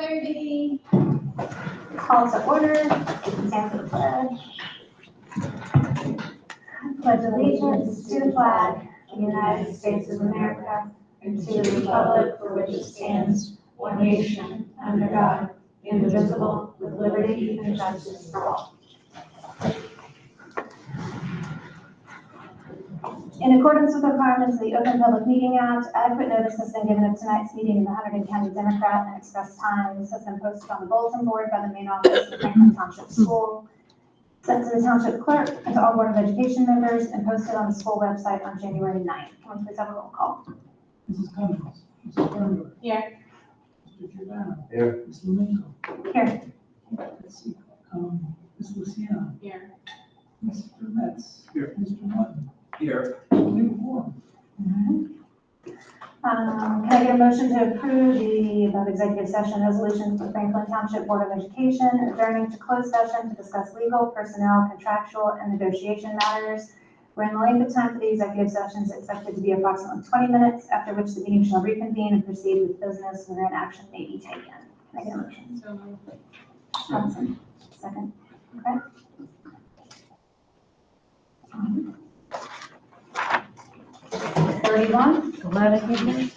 6:30. Call to order, stand for the pledge. Pledge allegiance to the flag of the United States of America and to the republic for which it stands, one nation, under God, indivisible, with liberty and justice for all. In accordance with the requirements of the Open Public Meeting Act, adequate notice has been given of tonight's meeting in the Hunterdon County Democrat and express time. This has been posted on the bulletin board by the main office of Franklin Township School, sent to the Township Clerk and to all Board of Education members, and posted on the school website on January 9th. Can we please have a roll call? Mrs. Cummings. Mrs. Thornburg. Here. Mr. Giordano. Here. Ms. Lemenko. Here. Let's see, Ms. Luciano. Here. Mr. Metz. Here. Mr. Martin. Here. New form. Can I get a motion to approve the above executive session resolution for Franklin Township Board of Education adjourning to closed session to discuss legal, personnel, contractual, and negotiation matters, wherein the length of time for the executive session is expected to be approximately 20 minutes, after which the meeting shall reconvene and proceed with business wherein action may be taken. Can I get a motion? So moved. Johnson, second. Okay. 31. Glad evening.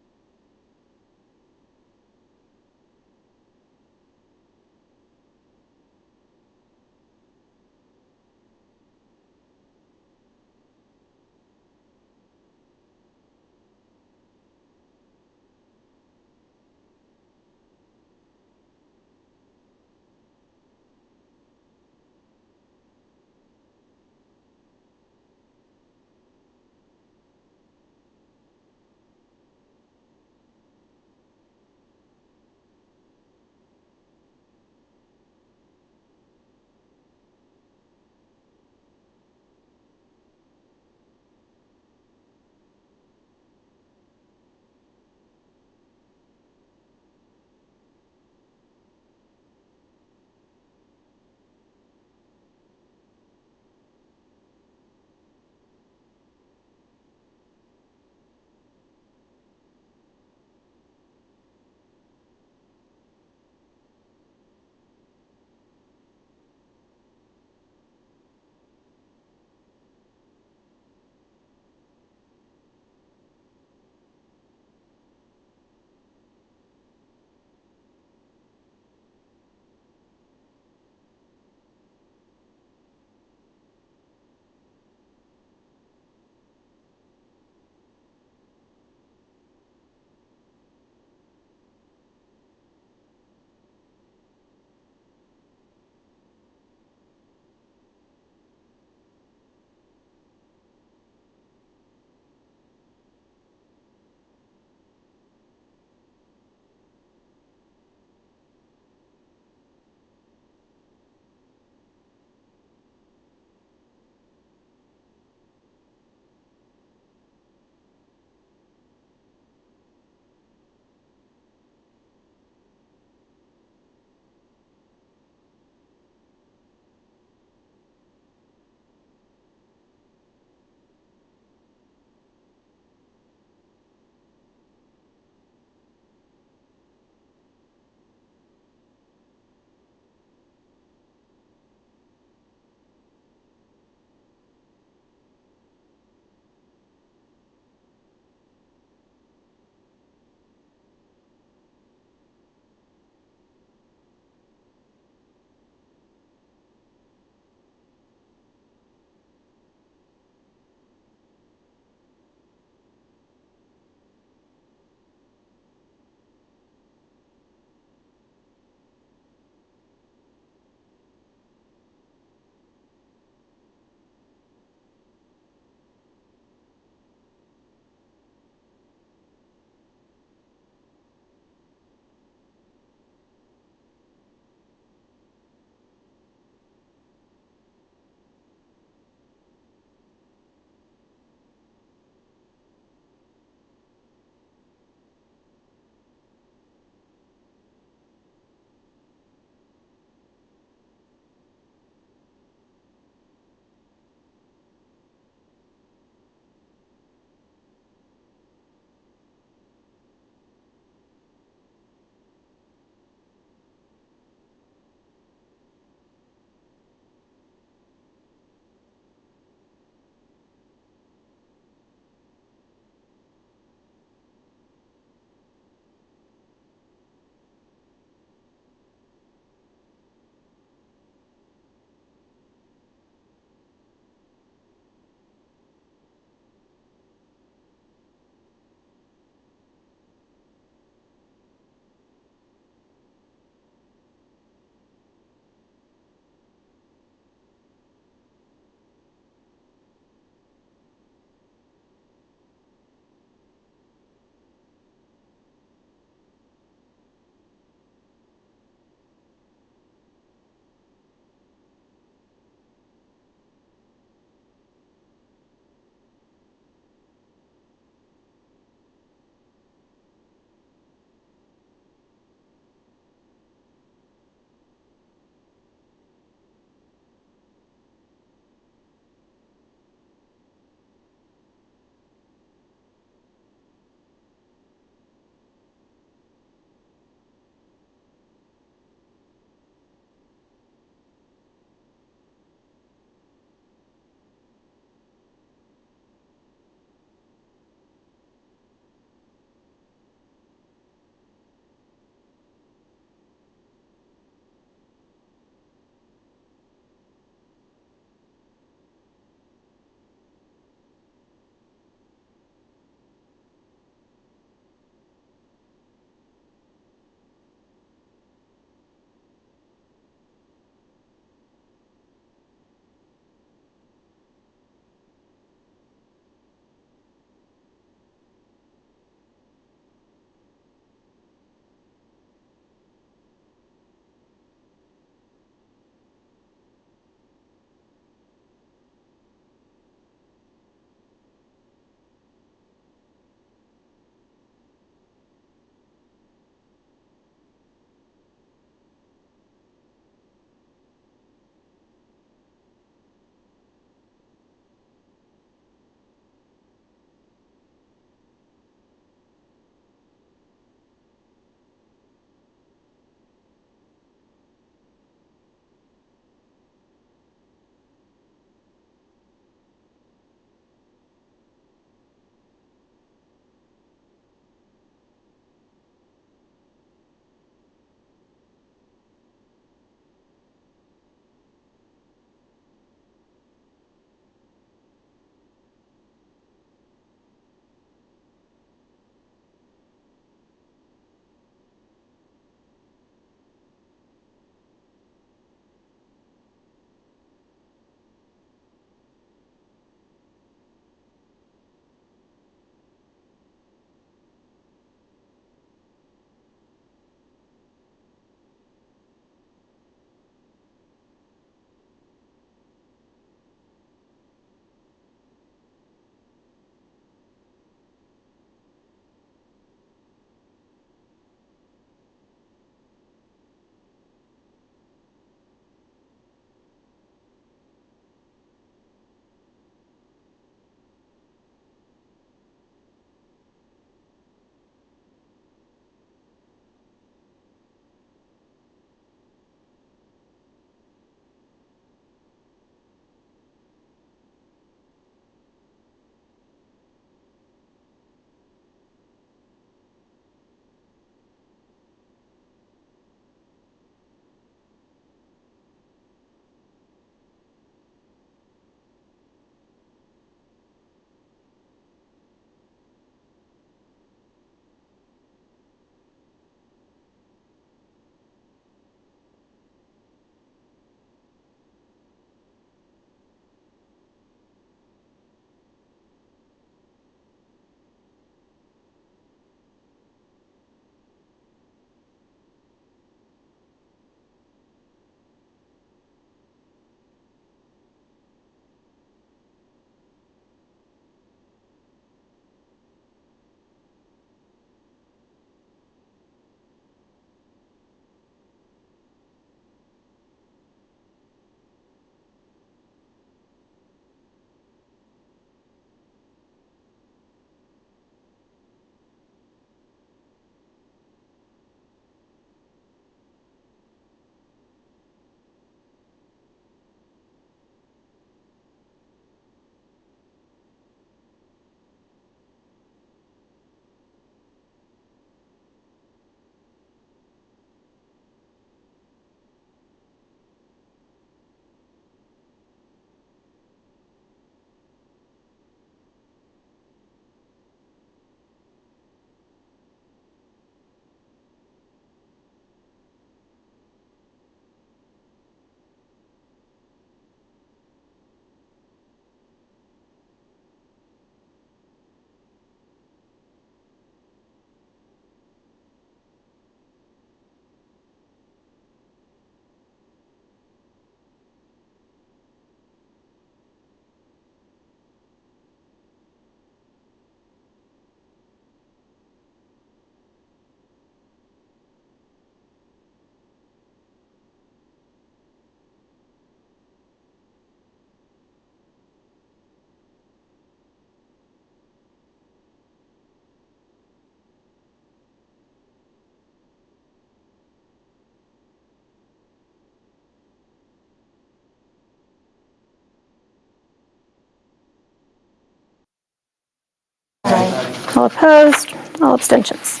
All opposed? All abstentions?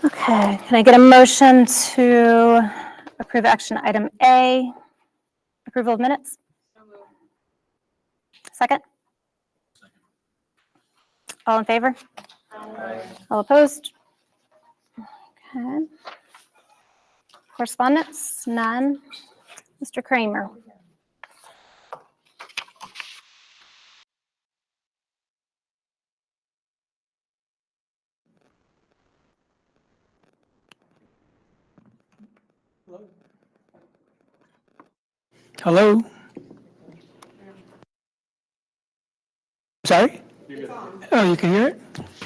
Okay, can I get a motion to approve action item A, approval of minutes? Second? All in favor? All opposed? Okay. Correspondence? None. Mr. Kramer? Hello? Sorry? Oh, you can hear it?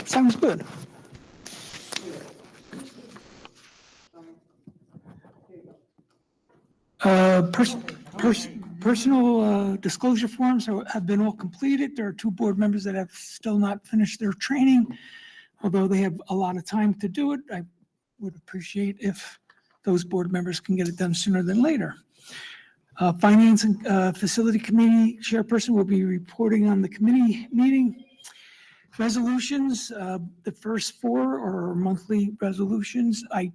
Sounds good. Personal disclosure forms have been all completed. There are 2 board members that have still not finished their training. Although they have a lot of time to do it, I would appreciate if those board members can get it done sooner than later. Finance and Facility Committee Chairperson will be reporting on the committee meeting. Resolutions, the first 4 are monthly resolutions. I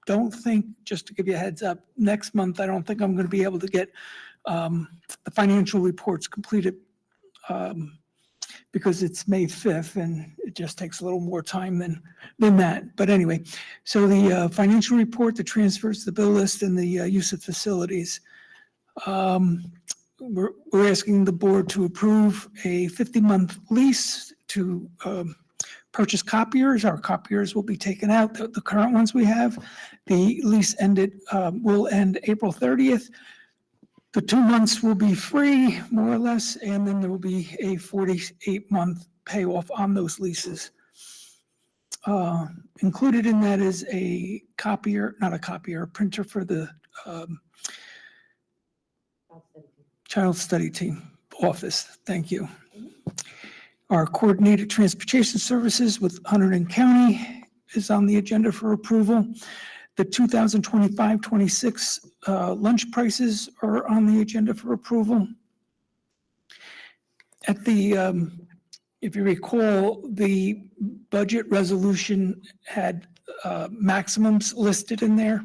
don't think, just to give you a heads up, next month, I don't think I'm going to be able to get the financial reports completed because it's May 5th and it just takes a little more time than that. But anyway, so the financial report, the transfers, the bill list, and the use of facilities. We're asking the board to approve a 50-month lease to purchase copiers. Our copiers will be taken out, the current ones we have. The lease will end April 30th. The 2 months will be free, more or less, and then there will be a 48-month payoff on those leases. Included in that is a printer for the Child Study Team office. Thank you. Our coordinated transportation services with Hunterdon County is on the agenda for approval. The 2025-26 lunch prices are on the agenda for approval. At the, if you recall, the budget resolution had maximums listed in there.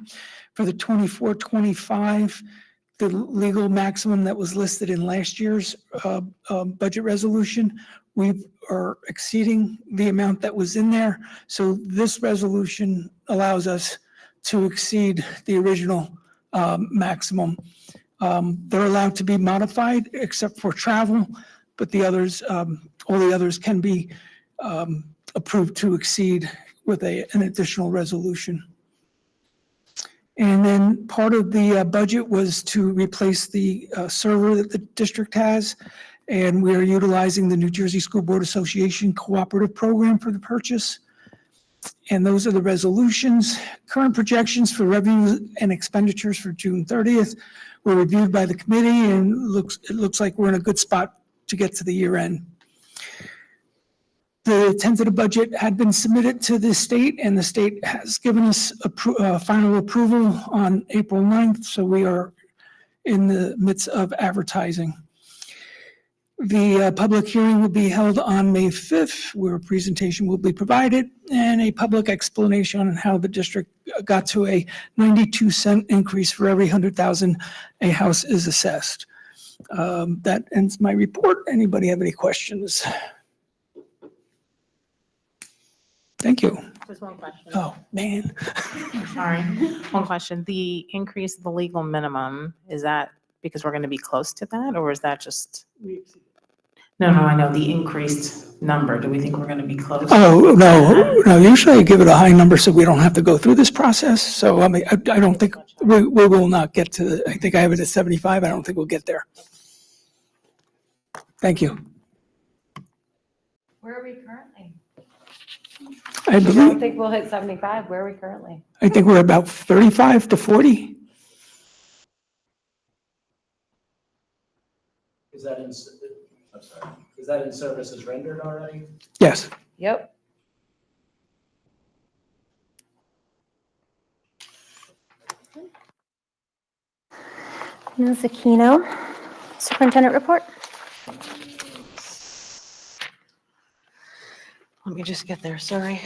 For the 24-25, the legal maximum that was listed in last year's budget resolution, we are exceeding the amount that was in there. So this resolution allows us to exceed the original maximum. They're allowed to be modified except for travel, but the others, all the others can be approved to exceed with an additional resolution. And then part of the budget was to replace the server that the district has. And we are utilizing the New Jersey School Board Association cooperative program for the purchase. And those are the resolutions. Current projections for revenue and expenditures for June 30th were reviewed by the committee, and it looks like we're in a good spot to get to the year end. The tentative budget had been submitted to the state, and the state has given us final approval on April 9th, so we are in the midst of advertising. The public hearing will be held on May 5th, where a presentation will be provided and a public explanation on how the district got to a 92-cent increase for every 100,000 a house is assessed. That ends my report. Anybody have any questions? Thank you. Just one question. Oh, man. Sorry. One question. The increase of the legal minimum, is that because we're going to be close to that, or is that just? No, I know the increased number. Do we think we're going to be close? Oh, no. Usually I give it a high number so we don't have to go through this process. So, I mean, I don't think we will not get to, I think I have it at 75. I don't think we'll get there. Thank you. Where are we currently? I I don't believe, think we'll hit 75. Where are we currently? I think we're about 35 to 40. Is that in, I'm sorry, is that in services rendered already? Yes. Yep. Ms. Aquino, superintendent report. Let me just get there, sorry.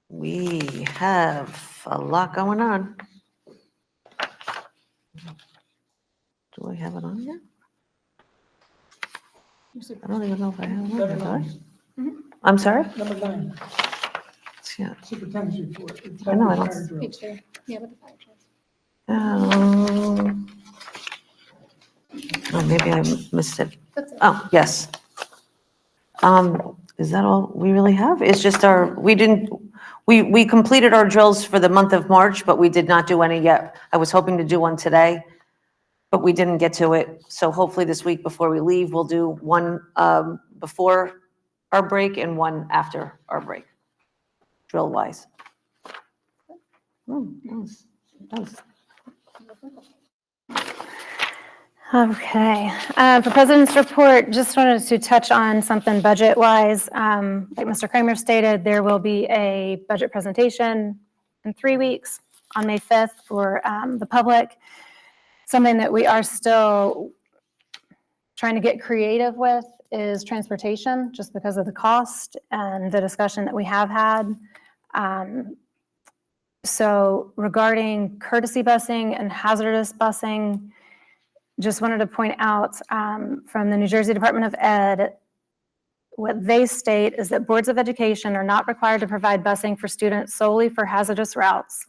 We have a lot going on. Do I have it on yet? I don't even know if I have it on yet, do I? I'm sorry? Number 9, Yeah. superintendent's report. I know, I don't- Fire drill. Page 2. Yeah, with the fire drills. Oh, maybe I missed it. That's it. Oh, yes. Is that all we really have? It's just we completed our drills for the month of March, but we did not do any yet. I was hoping to do one today, but we didn't get to it. So hopefully this week before we leave, we'll do one before our break and one after our break, drill wise. That was Okay, for President's report, just wanted to touch on something budget-wise. Like Mr. Kramer stated, there will be a budget presentation in 3 weeks on May 5th for the public. Something that we are still trying to get creative with is transportation, just because of the cost and the discussion that we have had. So regarding courtesy busing and hazardous busing, just wanted to point out from the New Jersey Department of Ed, what they state is that boards of education are not required to provide busing for students solely for hazardous routes.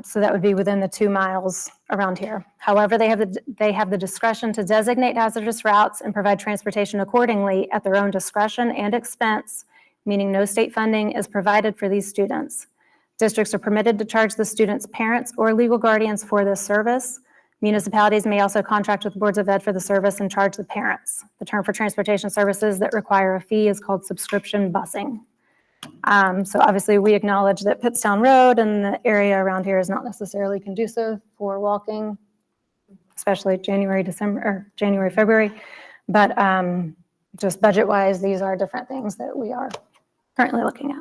So that would be within the 2 miles around here. However, they have the discretion to designate hazardous routes and provide transportation accordingly at their own discretion and expense, meaning no state funding is provided for these students. Districts are permitted to charge the students' parents or legal guardians for this service. Municipalities may also contract with boards of ed for the service and charge the parents. The term for transportation services that require a fee is called subscription busing. So obviously we acknowledge that Pittstown Road and the area around here is not necessarily conducive for walking, especially January, February. But just budget-wise, these are different things that we are currently looking at.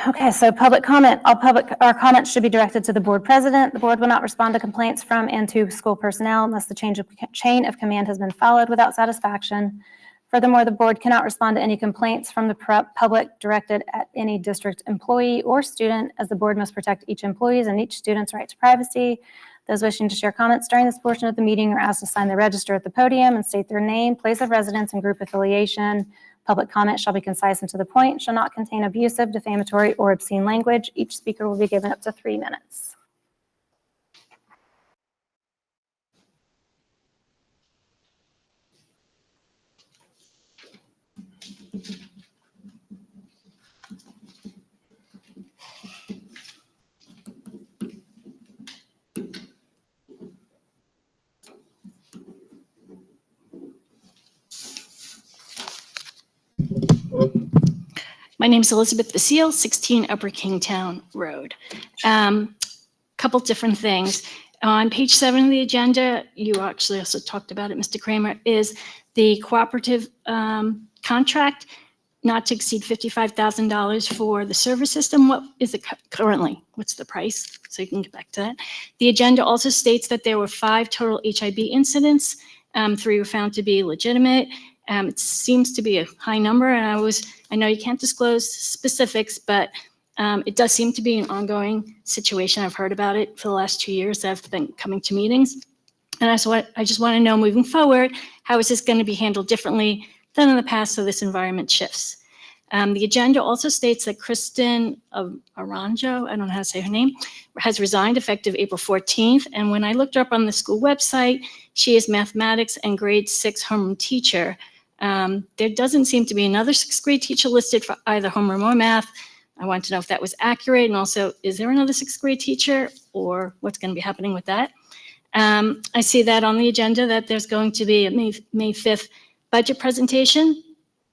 Okay, so public comment. Our comments should be directed to the board president. The board will not respond to complaints from and to school personnel unless the chain of command has been followed without satisfaction. Furthermore, the board cannot respond to any complaints from the public directed at any district employee or student, as the board must protect each employee's and each student's right to privacy. Those wishing to share comments during this portion of the meeting are asked to sign the register at the podium and state their name, place of residence, and group affiliation. Public comment shall be concise and to the point, shall not contain abusive, defamatory, or obscene language. Each speaker will be given up to 3 minutes. My name is Elizabeth Basile, 16 Upper Kingtown Road. Couple different things. On page 7 of the agenda, you actually also talked about it, Mr. Kramer, is the cooperative contract not to exceed $55,000 for the server system. What is it currently? What's the price? So you can get back to that. The agenda also states that there were 5 total HIB incidents. 3 were found to be legitimate. It seems to be a high number, and I know you can't disclose specifics, but it does seem to be an ongoing situation. I've heard about it for the last 2 years. I've been coming to meetings, and I just want to know moving forward, how is this going to be handled differently than in the past so this environment shifts? The agenda also states that Kristen Aranjo, I don't know how to say her name, has resigned effective April 14th. And when I looked her up on the school website, she is mathematics and grade 6 homeroom teacher. There doesn't seem to be another 6th grade teacher listed for either homeroom or math. I want to know if that was accurate. And also, is there another 6th grade teacher, or what's going to be happening with that? I see that on the agenda that there's going to be a May 5th budget presentation.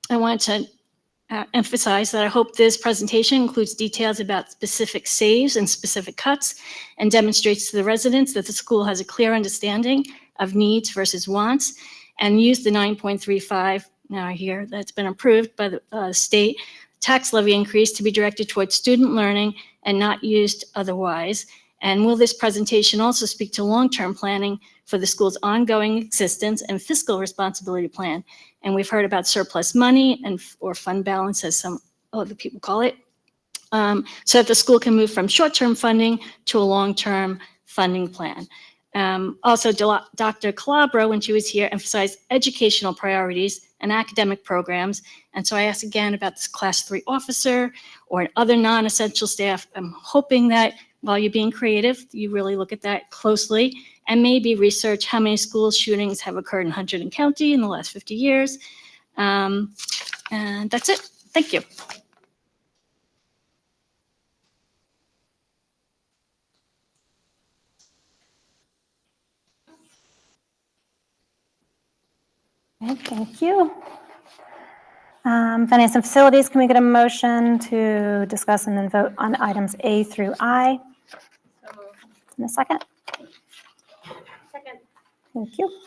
I want to emphasize that I hope this presentation includes details about specific saves and specific cuts and demonstrates to the residents that the school has a clear understanding of needs versus wants, and use the 9.35, now I hear that's been approved by the state tax levy increase to be directed towards student learning and not used otherwise, And will this presentation also speak to long-term planning for the school's ongoing existence and fiscal responsibility plan? And we've heard about surplus money or fund balance, as some other people call it, so that the school can move from short-term funding to a long-term funding plan. Also, Dr. Calabro, when she was here, emphasized educational priorities and academic programs. And so I asked again about this Class 3 officer or other non-essential staff. I'm hoping that while you're being creative, you really look at that closely and maybe research how many school shootings have occurred in Hunterdon County in the last 50 years. And that's it. Thank you. Okay, thank you. Finance and Facilities, can we get a motion to discuss and then vote on items A through I? In a second. Second. Thank you.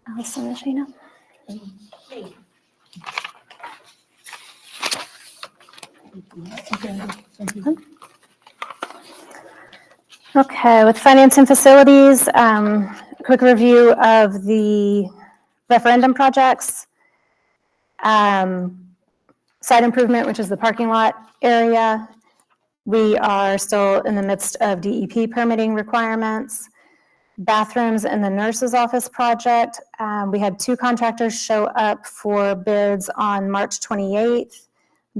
Allison and Shana. Okay, with Finance and Facilities, quick review of the referendum projects. Site improvement, which is the parking lot area. We are still in the midst of DEP permitting requirements. Bathrooms in the nurse's office project. We had 2 contractors show up for bids on March 28th.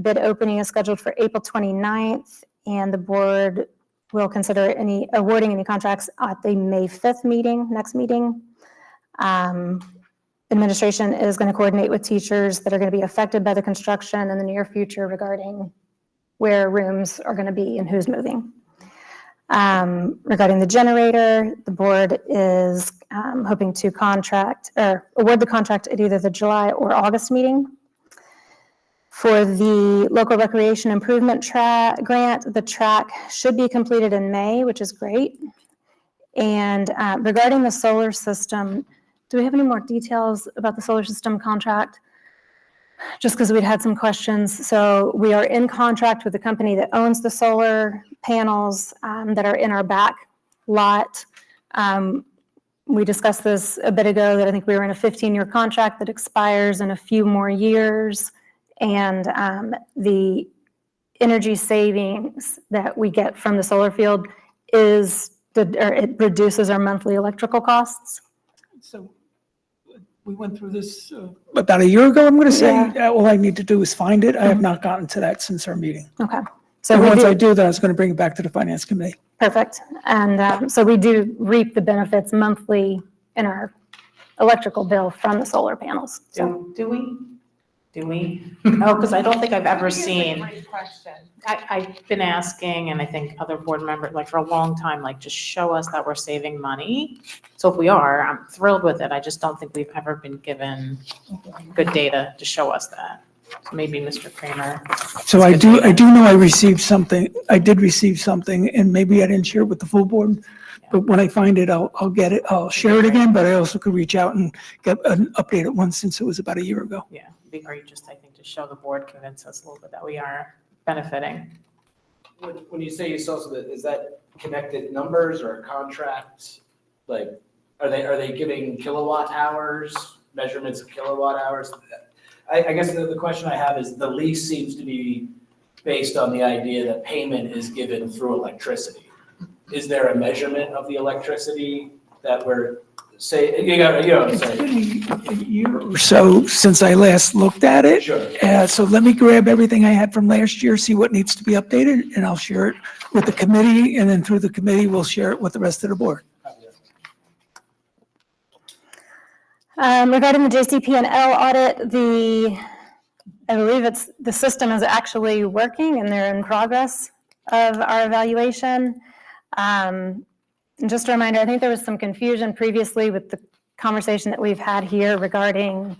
Bid opening is scheduled for April 29th, and the board will consider awarding any contracts at the May 5th meeting, next meeting. Administration is going to coordinate with teachers that are going to be affected by the construction in the near future regarding where rooms are going to be and who's moving. Regarding the generator, the board is hoping to award the contract at either the July or August meeting. For the local recreation improvement grant, the track should be completed in May, which is great. And regarding the solar system, do we have any more details about the solar system contract? Just because we'd had some questions. So we are in contract with the company that owns the solar panels that are in our back lot. We discussed this a bit ago, that I think we were in a 15-year contract that expires in a few more years. And the energy savings that we get from the solar field it reduces our monthly electrical costs. So we went through this about a year ago, I'm going to say. All I need to do is find it. I have not gotten to that since our meeting. Okay. So So once I do that, I was going to bring it back to the Finance Committee. perfect. And so we do reap the benefits monthly in our electrical bill from the solar panels. So Do we? No, because I don't think I've ever seen, Great question. I've been asking, and I think other board members, like for a long time, like just show us that we're saving money. So if we are, I'm thrilled with it. I just don't think we've ever been given good data to show us that. So maybe Mr. Kramer. So I do know I received something. I did receive something, and maybe I didn't share it with the full board. But when I find it, I'll get it. I'll share it again, but I also could reach out and get an updated one since it was about a year ago. Yeah, it'd be great just, I think, to show the board, convince us a little bit that we are benefiting. When you say you saw something, is that connected numbers or a contract? Like, are they giving kilowatt hours, measurements of kilowatt hours? I guess the question I have is, the lease seems to be based on the idea that payment is given through electricity. Is there a measurement of the electricity that we're saying? You know what I'm It's saying? been a year or so since I last looked at it. Sure. So let me grab everything I had from last year, see what needs to be updated, and I'll share it with the committee, and then through the committee, we'll share it with the rest of the board. regarding the JCP&L audit, I believe the system is actually working and they're in progress of our evaluation. And just a reminder, I think there was some confusion previously with the conversation that we've had here regarding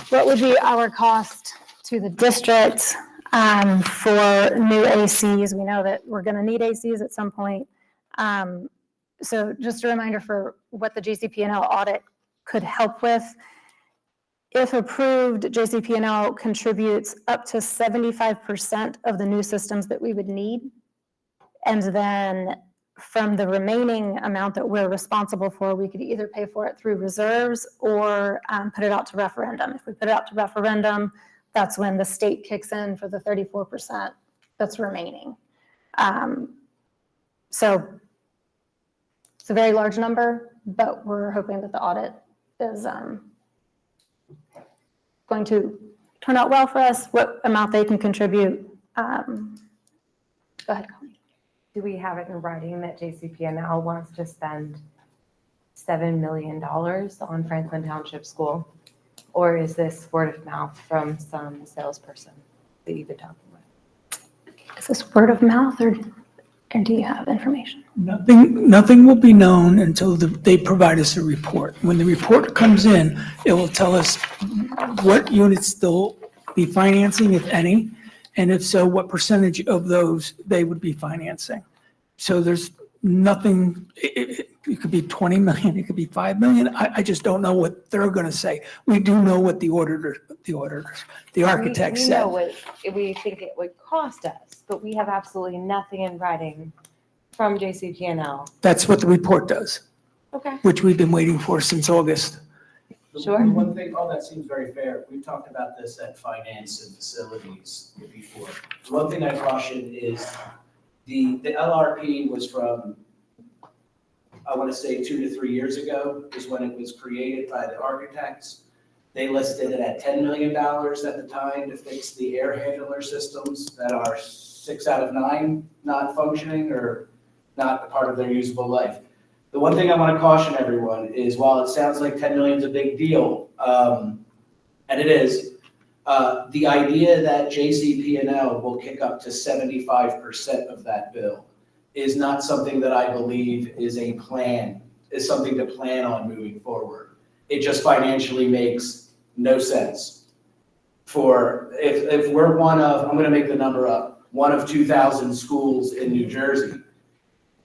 what would be our cost to the district for new ACs. We know that we're going to need ACs at some point. So just a reminder for what the JCP&L audit could help with. If approved, JCP&L contributes up to 75% of the new systems that we would need. And then from the remaining amount that we're responsible for, we could either pay for it through reserves or put it out to referendum. If we put it out to referendum, that's when the state kicks in for the 34% that's remaining. So it's a very large number, but we're hoping that the audit is going to turn out well for us, what amount they can contribute. Go ahead, Colleen. Do we have it in writing that JCP&L wants to spend $7 million on Franklin Township School? Or is this word of mouth from some salesperson that you've been talking with? Is this word of mouth or do you have information? Nothing will be known until they provide us a report. When the report comes in, it will tell us what units they'll be financing, if any, and if so, what percentage of those they would be financing. So there's nothing, it could be 20 million, it could be 5 million. I just don't know what they're going to say. We do know what the architect We said. know what we think it would cost us, but we have absolutely nothing in writing from JCP&L. That's what the report does, Okay. which we've been waiting for since August. Sure. The one thing, all that seems very fair. We've talked about this at finance and facilities before. The one thing I caution is the LRP was from, I want to say 2 to 3 years ago is when it was created by the architects. They listed it at $10 million at the time to fix the air handler systems that are 6 out of 9 not functioning or not a part of their usable life. The one thing I want to caution everyone is while it sounds like 10 million is a big deal, and it is, the idea that JCP&L will kick up to 75% of that bill is not something that I believe is something to plan on moving forward. It just financially makes no sense. If we're one of, I'm going to make the number up, one of 2,000 schools in New Jersey,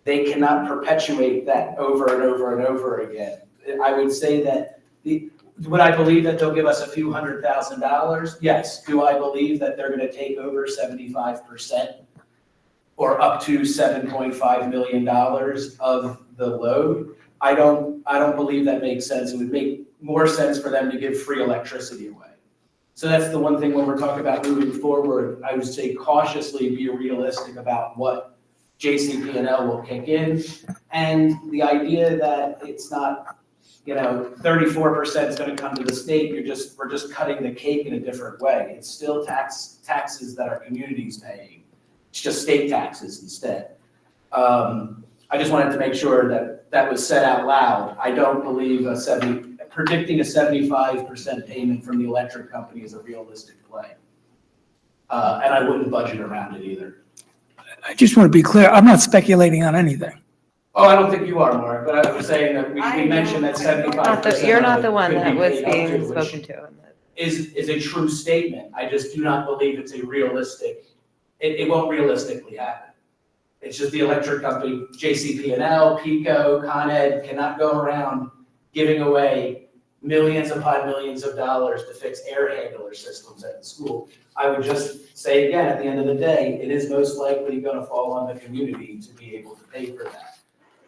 they cannot perpetuate that over and over and over again. I would say that, would I believe that they'll give us a few $100,000? Yes. Do I believe that they're going to take over 75% or up to $7.5 million of the load? I don't believe that makes sense. It would make more sense for them to give free electricity away. So that's the one thing when we're talking about moving forward, I would say cautiously be realistic about what JCP&L will kick in. And the idea that it's not, 34% is going to come to the state, we're just cutting the cake in a different way. It's still taxes that our community's paying. It's just state taxes instead. I just wanted to make sure that was said out loud. I don't believe predicting a 75% payment from the electric company is a realistic play. And I wouldn't budget around it either. I just want to be clear, I'm not speculating on anything. Oh, I don't think you are, Mark, but I was saying that we mentioned that 75%. You're not the one could be that was paid up being to, which spoken to. is a true statement. I just do not believe it's a realistic, it won't realistically happen. It's just the electric company, JCP&L, PECO, Con Ed cannot go around giving away millions upon millions of dollars to fix air handler systems at the school. I would just say again, at the end of the day, it is most likely going to fall on the community to be able to pay for that.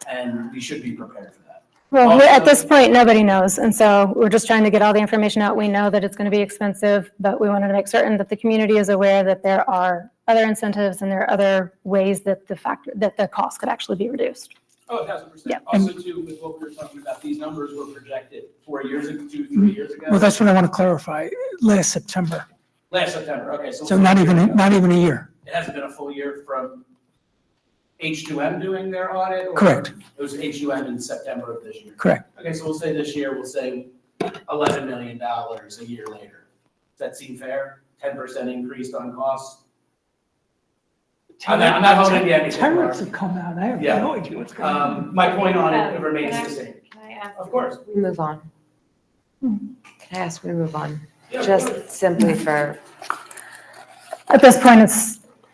And we should be prepared for that. Well, at this point, nobody knows. And so we're just trying to get all the information out. We know that it's going to be expensive, but we wanted to make certain that the community is aware that there are other incentives and there are other ways that the cost could actually be reduced. Oh, 1,000%. Yeah. Also too, with what we were talking about, these numbers were projected 4 years ago, 2, 3 years ago. Well, that's what I want to clarify, last September. Last September, okay. So not even a year. It hasn't been a full year from H2M doing their audit? Or Correct. It was H2M in September of this year? Correct. Okay, so we'll say this year, we'll say $11 million a year later. Does that seem fair? 10% increase on costs? I'm not holding you anything, Tariffs Mark. have come out, I have Yeah. no idea what's going on. My point on it remains the same. Can I ask? Of course. We move on. Can I ask we move on? Yeah, of Just course. simply for, At this point,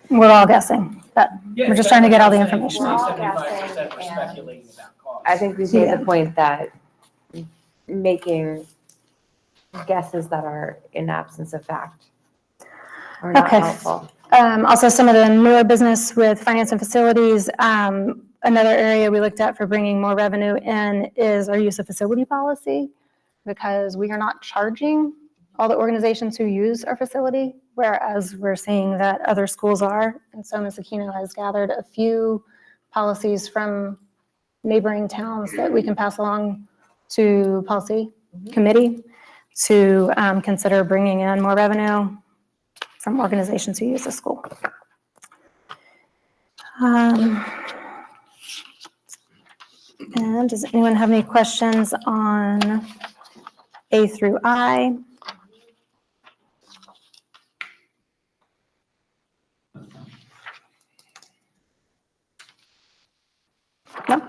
we're all guessing, but Yeah, we're just trying to get all the that's what I'm information. saying. We're all 75% guessing, we're and speculating about costs. I think we've made Yeah. the point that making guesses that are in absence of fact are not Okay. helpful. Also, some of the newer business with finance and facilities. Another area we looked at for bringing more revenue in is our use of facility policy, because we are not charging all the organizations who use our facility, whereas we're seeing that other schools are. And so Ms. Aquino has gathered a few policies from neighboring towns that we can pass along to policy committee to consider bringing in more revenue from organizations who use the school. And does anyone have any questions on A through I? No?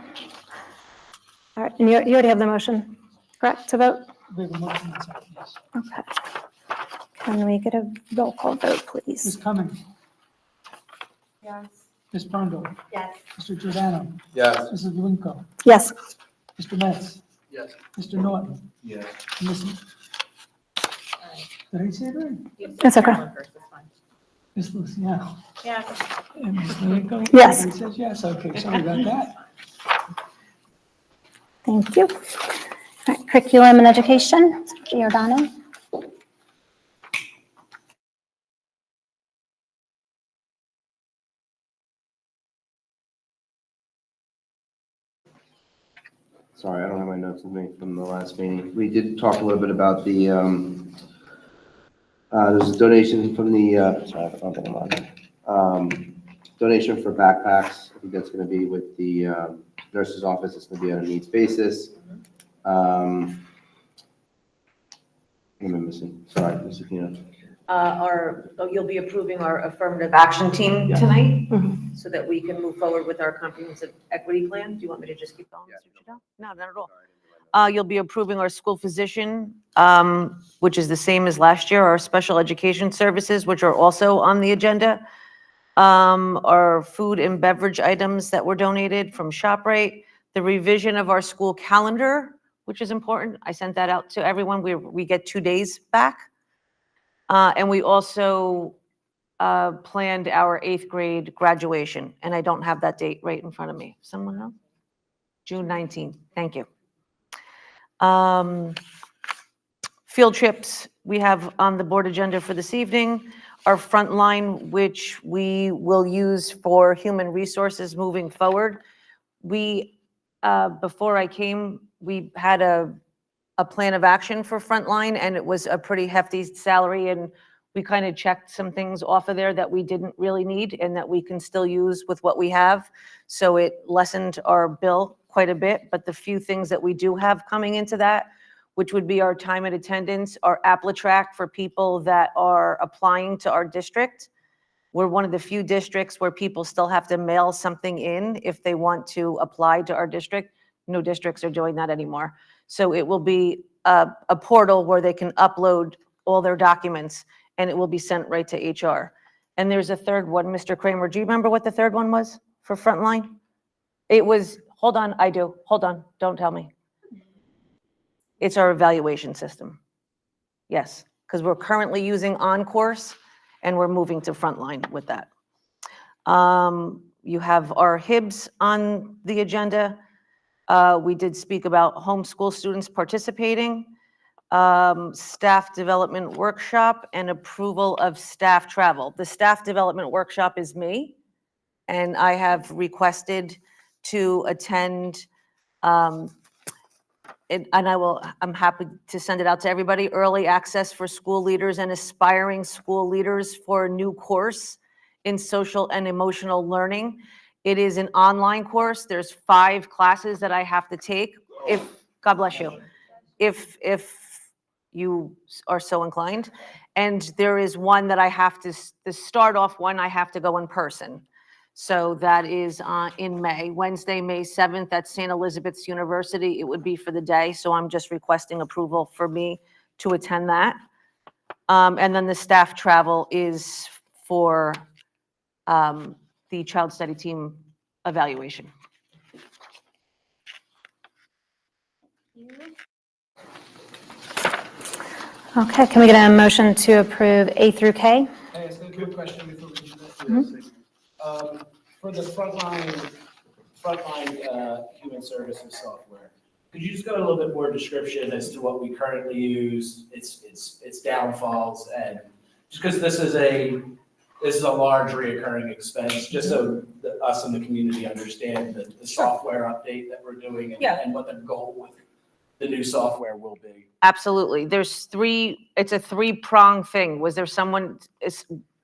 All right, and you already have the motion, correct, to vote? We have a motion and a second, yes. Okay. Can we get a roll call vote, Ms. please? Cummings, Yes. Ms. Brundle, Yes. Mr. Giordano, Yes. Mrs. Winko, Yes. Mr. Metz, Yes. Mr. Norton, Yes. Ms. Did I say it right? It's okay. Ms. Luciano, Yes. and Ms. Winko? Yes. Everybody says yes, okay, sorry about that. Thank you. All right, curriculum and education, Giordano. Sorry, I don't have my notes with me from the last meeting. We did talk a little bit about the, there's a donation from the, sorry, I don't think I'm on here. Donation for backpacks. I think that's going to be with the nurse's office. It's going to be on a needs basis. What am I missing? Sorry, Ms. Aquino. You'll be approving our affirmative action team tonight, Mhm. so that we can move forward with our comprehensive equity plan. Do you want me to just keep going, Mr. Giordano? No, not at all. You'll be approving our school physician, which is the same as last year, our special education services, which are also on the agenda. Our food and beverage items that were donated from ShopRite, the revision of our school calendar, which is important. I sent that out to everyone. We get 2 days back. And we also planned our 8th grade graduation, and I don't have that date right in front of me. Someone know? June 19th. Thank you. Field trips we have on the board agenda for this evening. Our frontline, which we will use for human resources moving forward. We, before I came, we had a plan of action for frontline, and it was a pretty hefty salary, and we kind of checked some things off of there that we didn't really need and that we can still use with what we have. So it lessened our bill quite a bit, but the few things that we do have coming into that, which would be our time and attendance, our AppleTrack for people that are applying to our district. We're one of the few districts where people still have to mail something in if they want to apply to our district. No districts are doing that anymore. So it will be a portal where they can upload all their documents, and it will be sent right to HR. And there's a third one, Mr. Kramer. Do you remember what the third one was for frontline? It was, hold on, I do. Hold on, don't tell me. It's our evaluation system. Yes, because we're currently using OnCourse, and we're moving to frontline with that. You have our HIBs on the agenda. We did speak about homeschool students participating, staff development workshop, and approval of staff travel. The staff development workshop is me, and I have requested to attend, I'm happy to send it out to everybody, early access for school leaders and aspiring school leaders for a new course in social and emotional learning. It is an online course. There's 5 classes that I have to take. God bless you, if you are so inclined. And there is one that I have to start off one, I have to go in person. So that is in May, Wednesday, May 7th at St. Elizabeth's University. It would be for the day. So I'm just requesting approval for me to attend that. And then the staff travel is for the child study team evaluation. Okay, can we get a motion to approve A through K? Can I ask a quick question before we For the frontline human services software, could you just go a little bit more description as to what we currently use, its downfalls, and just because this is a large reoccurring expense, just so that us and the community understand the software update that we're doing and what the goal with the new software will be. Absolutely. It's a three-prong thing. Was there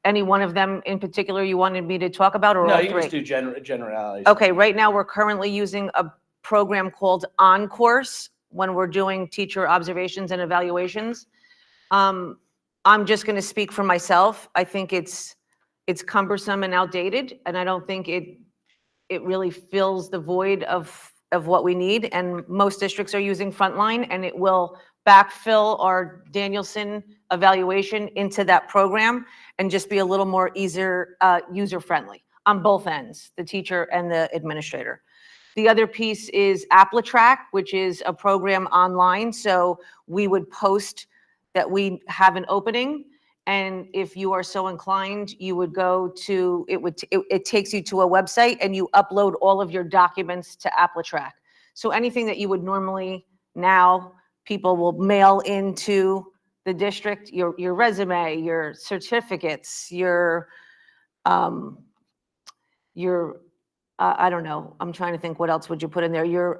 any one of them in particular you wanted me to talk about, or No, all you can three? just do generalities. Okay, right now we're currently using a program called On Course when we're doing teacher observations and evaluations. I'm just going to speak for myself. I think it's cumbersome and outdated, and I don't think it really fills the void of what we need. And most districts are using Frontline, and it will backfill our Danielson evaluation into that program and just be a little more user-friendly on both ends, the teacher and the administrator. The other piece is AppleTrack, which is a program online. So we would post that we have an opening, and if you are so inclined, you would go to, it takes you to a website and you upload all of your documents to AppleTrack. So anything that you would normally, now people will mail into the district, your resume, your certificates, your I don't know, I'm trying to think, what else would you put in there? Your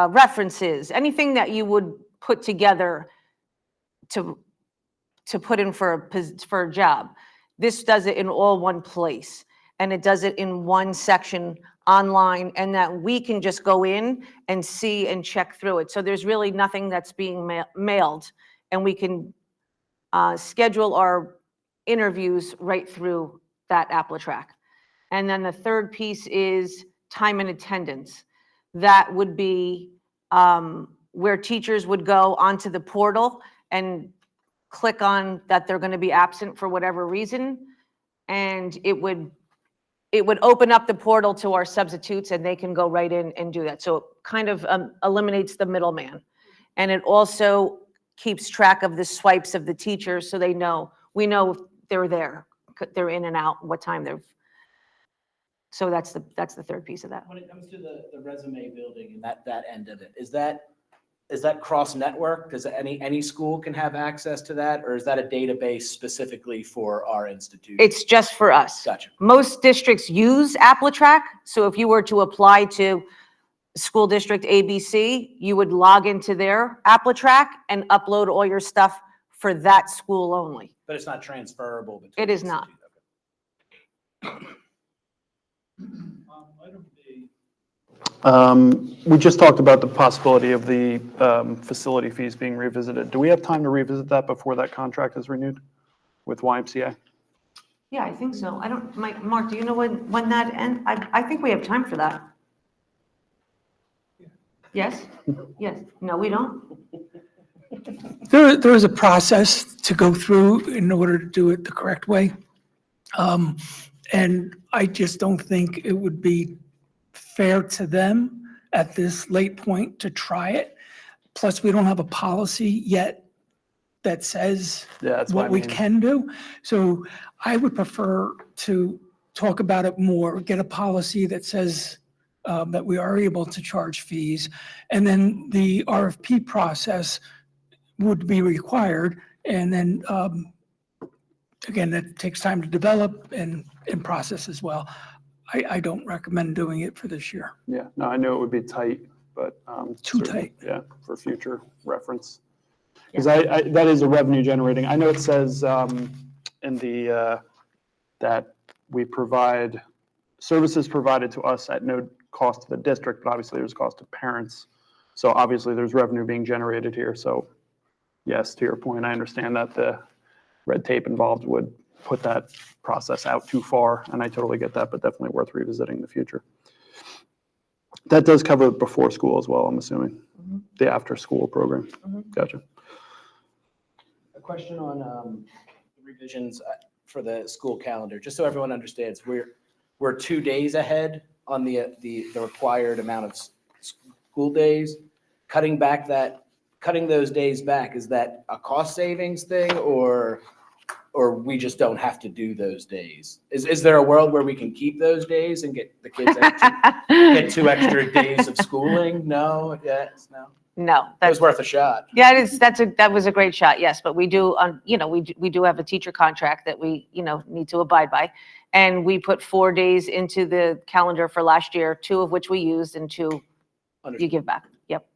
references, anything that you would put together to put in for a job. This does it in all one place, and it does it in one section online, and that we can just go in and see and check through it. So there's really nothing that's being mailed, and we can schedule our interviews right through that AppleTrack. And then the third piece is time and attendance. That would be where teachers would go onto the portal and click on that they're going to be absent for whatever reason, and it would open up the portal to our substitutes, and they can go right in and do that. So it kind of eliminates the middleman, and it also keeps track of the swipes of the teachers, so we know they're there, they're in and out, what time they're. So that's the third piece of that. When it comes to the resume building and that end of it, is that cross-network? Does any school can have access to that, or is that a database specifically for our institution? It's just for us. Gotcha. Most districts use AppleTrack, so if you were to apply to school district ABC, you would log into their AppleTrack and upload all your stuff for that school only. But it's not transferable between. It is not. institutions. Item B. We just talked about the possibility of the facility fees being revisited. Do we have time to revisit that before that contract is renewed with YMCA? Yeah, I think so. Mark, do you know when that ends? I think we have time for that. Yes? Yes. No, we don't? There is a process to go through in order to do it the correct way. And I just don't think it would be fair to them at this late point to try it. Plus, we don't have a policy yet that says Yeah, that's what I what we mean. can do. So I would prefer to talk about it more, get a policy that says that we are able to charge fees. And then the RFP process would be required. And then, again, that takes time to develop and process as well. I don't recommend doing it for this year. Yeah, no, I know it would be tight, but. Too certainly, tight. Yeah, for future reference. Because that is a revenue generating. I know it says in the, that we provide services provided to us at no cost to the district, but obviously there's cost to parents. So obviously there's revenue being generated here. So yes, to your point, I understand that the red tape involved would put that process out too far, and I totally get that, but definitely worth revisiting in the future. That does cover before school as well, I'm assuming, the after-school program. Gotcha. A question on the revisions for the school calendar, just so everyone understands, we're 2 days ahead on the required amount of school days. Cutting those days back, is that a cost savings thing, or or we just don't have to do those days? Is there a world where we can keep those days and get the kids get 2 extra days of schooling? No, yes, no. No, It that's, was worth a shot. yeah, that was a great shot, yes, but we do, we do have a teacher contract that we, need to abide by. And we put 4 days into the calendar for last year, 2 of which we used and 2 you Understood. give back. Yep.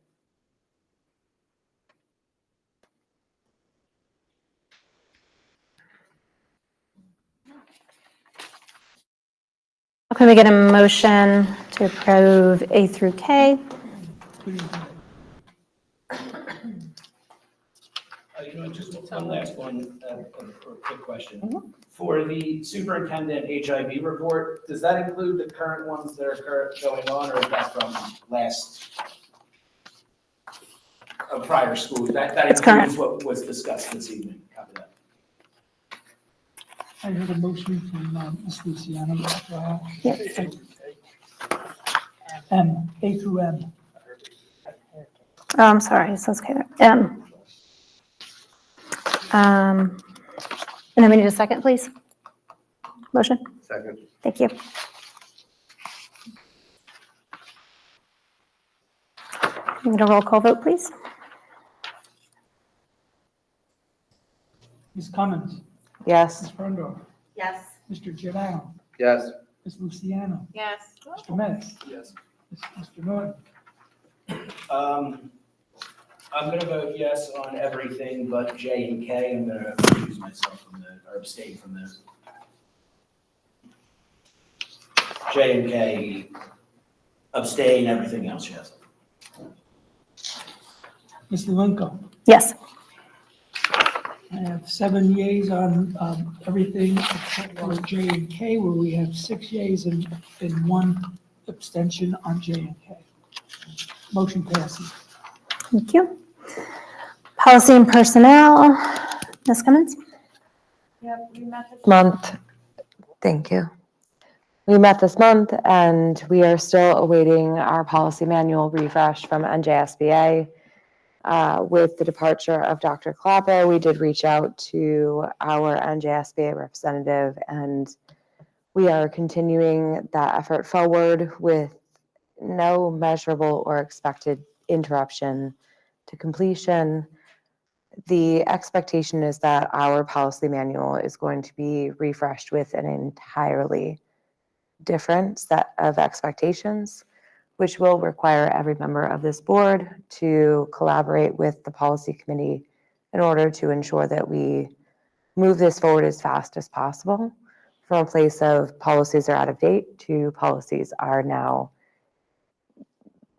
Can we get a motion to approve A through K? Just one last one, a quick question. For the superintendent HIV report, does that include the current ones that are going on, or is that from prior school? That It's current. includes what was discussed this evening. Copy that. I heard a motion from Ms. Luciano. Yes. M, A through M. Oh, I'm sorry, it says K there. M. And then we need a second, please. Motion? Second. Thank you. We need a roll call vote, please. Ms. Cummins, Yes. Ms. Frondor, Yes. Mr. Giordano, Yes. Ms. Luciano, Yes. Mr. Metz, Yes. Mr. Norton. I'm gonna vote yes on everything but J and K. I'm gonna recuse myself from or abstain from those. J and K, abstain, everything else, yes. Ms. Levinko, Yes. I have 7 yeas on everything except for J and K, where we have 6 yeas and 1 abstention on J and K. Motion passes. Thank you. Policy and personnel, Ms. Cummins? Yep, we met this month. Thank you. We met this month and we are still awaiting our policy manual refresh from NJSBA. With the departure of Dr. Clapper, we did reach out to our NJSBA representative and we are continuing that effort forward with no measurable or expected interruption to completion. The expectation is that our policy manual is going to be refreshed with an entirely different set of expectations, which will require every member of this board to collaborate with the policy committee in order to ensure that we move this forward as fast as possible from a place of policies are out of date to policies are now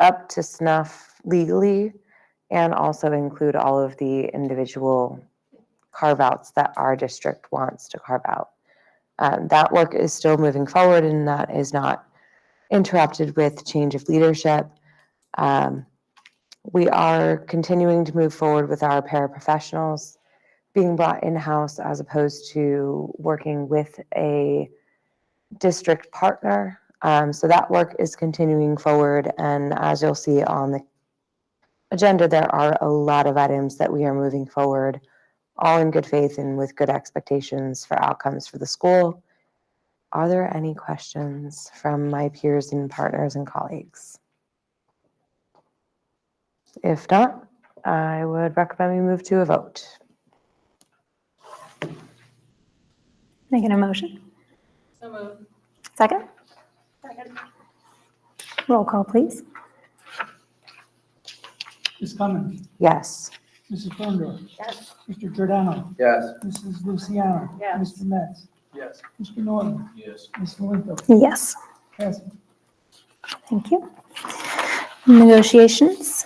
up to snuff legally, and also include all of the individual carve-outs that our district wants to carve out. That work is still moving forward and that is not interrupted with change of leadership. We are continuing to move forward with our paraprofessionals being brought in-house as opposed to working with a district partner. So that work is continuing forward, and as you'll see on the agenda, there are a lot of items that we are moving forward, all in good faith and with good expectations for outcomes for the school. Are there any questions from my peers and partners and colleagues? If not, I would recommend we move to a vote. Making a motion? So moved. Second? Second. Roll call, please. Ms. Cummins, Yes. Mrs. Frondor, Yes. Mr. Giordano, Yes. Mrs. Luciano, Yes. Mr. Metz, Yes. Mr. Norton, Yes. Ms. Levinko. Yes. Passes. Thank you. Negotiations?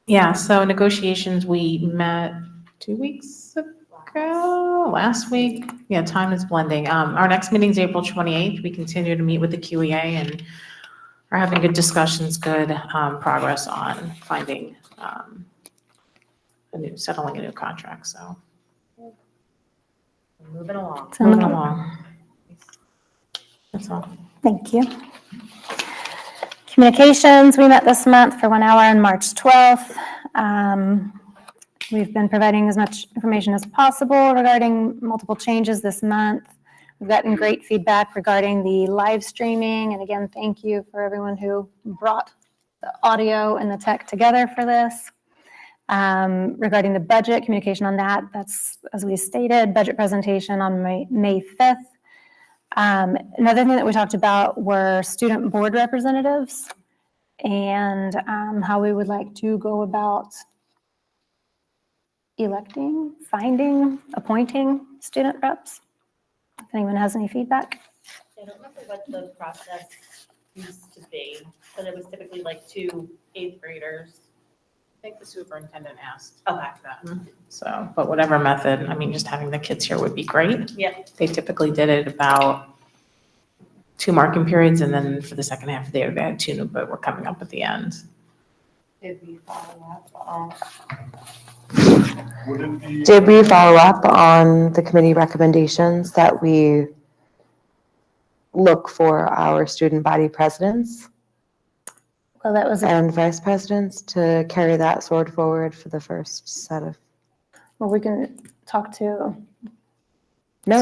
Yeah, so negotiations, we met 2 weeks ago, last week. Yeah, time is blending. Our next meeting is April 28th. We continue to meet with the QEA and are having good discussions, good progress on finding, settling a new contract, so. Moving along. Moving along. That's all. Thank you. Communications, we met this month for 1 hour on March 12th. We've been providing as much information as possible regarding multiple changes this month. We've gotten great feedback regarding the live streaming, and again, thank you for everyone who brought the audio and the tech together for this. Regarding the budget, communication on that, that's, as we stated, budget presentation on May 5th. Another thing that we talked about were student board representatives and how we would like to go about electing, finding, appointing student reps. If anyone has any feedback. I don't remember what the process used to be, but it was typically like 2 8th graders. I think the superintendent asked Okay. that. So, but whatever method, I mean, just having the kids here would be great. Yeah. They typically did it about 2 marking periods, and then for the second half of the day, they had 2 new, but we're coming up at the end. Did we follow up on? Would it be? Did we follow up on the committee recommendations that we look for our student body presidents Well, that was, and vice presidents to carry that sword forward for the first set of? well, we can talk to, No,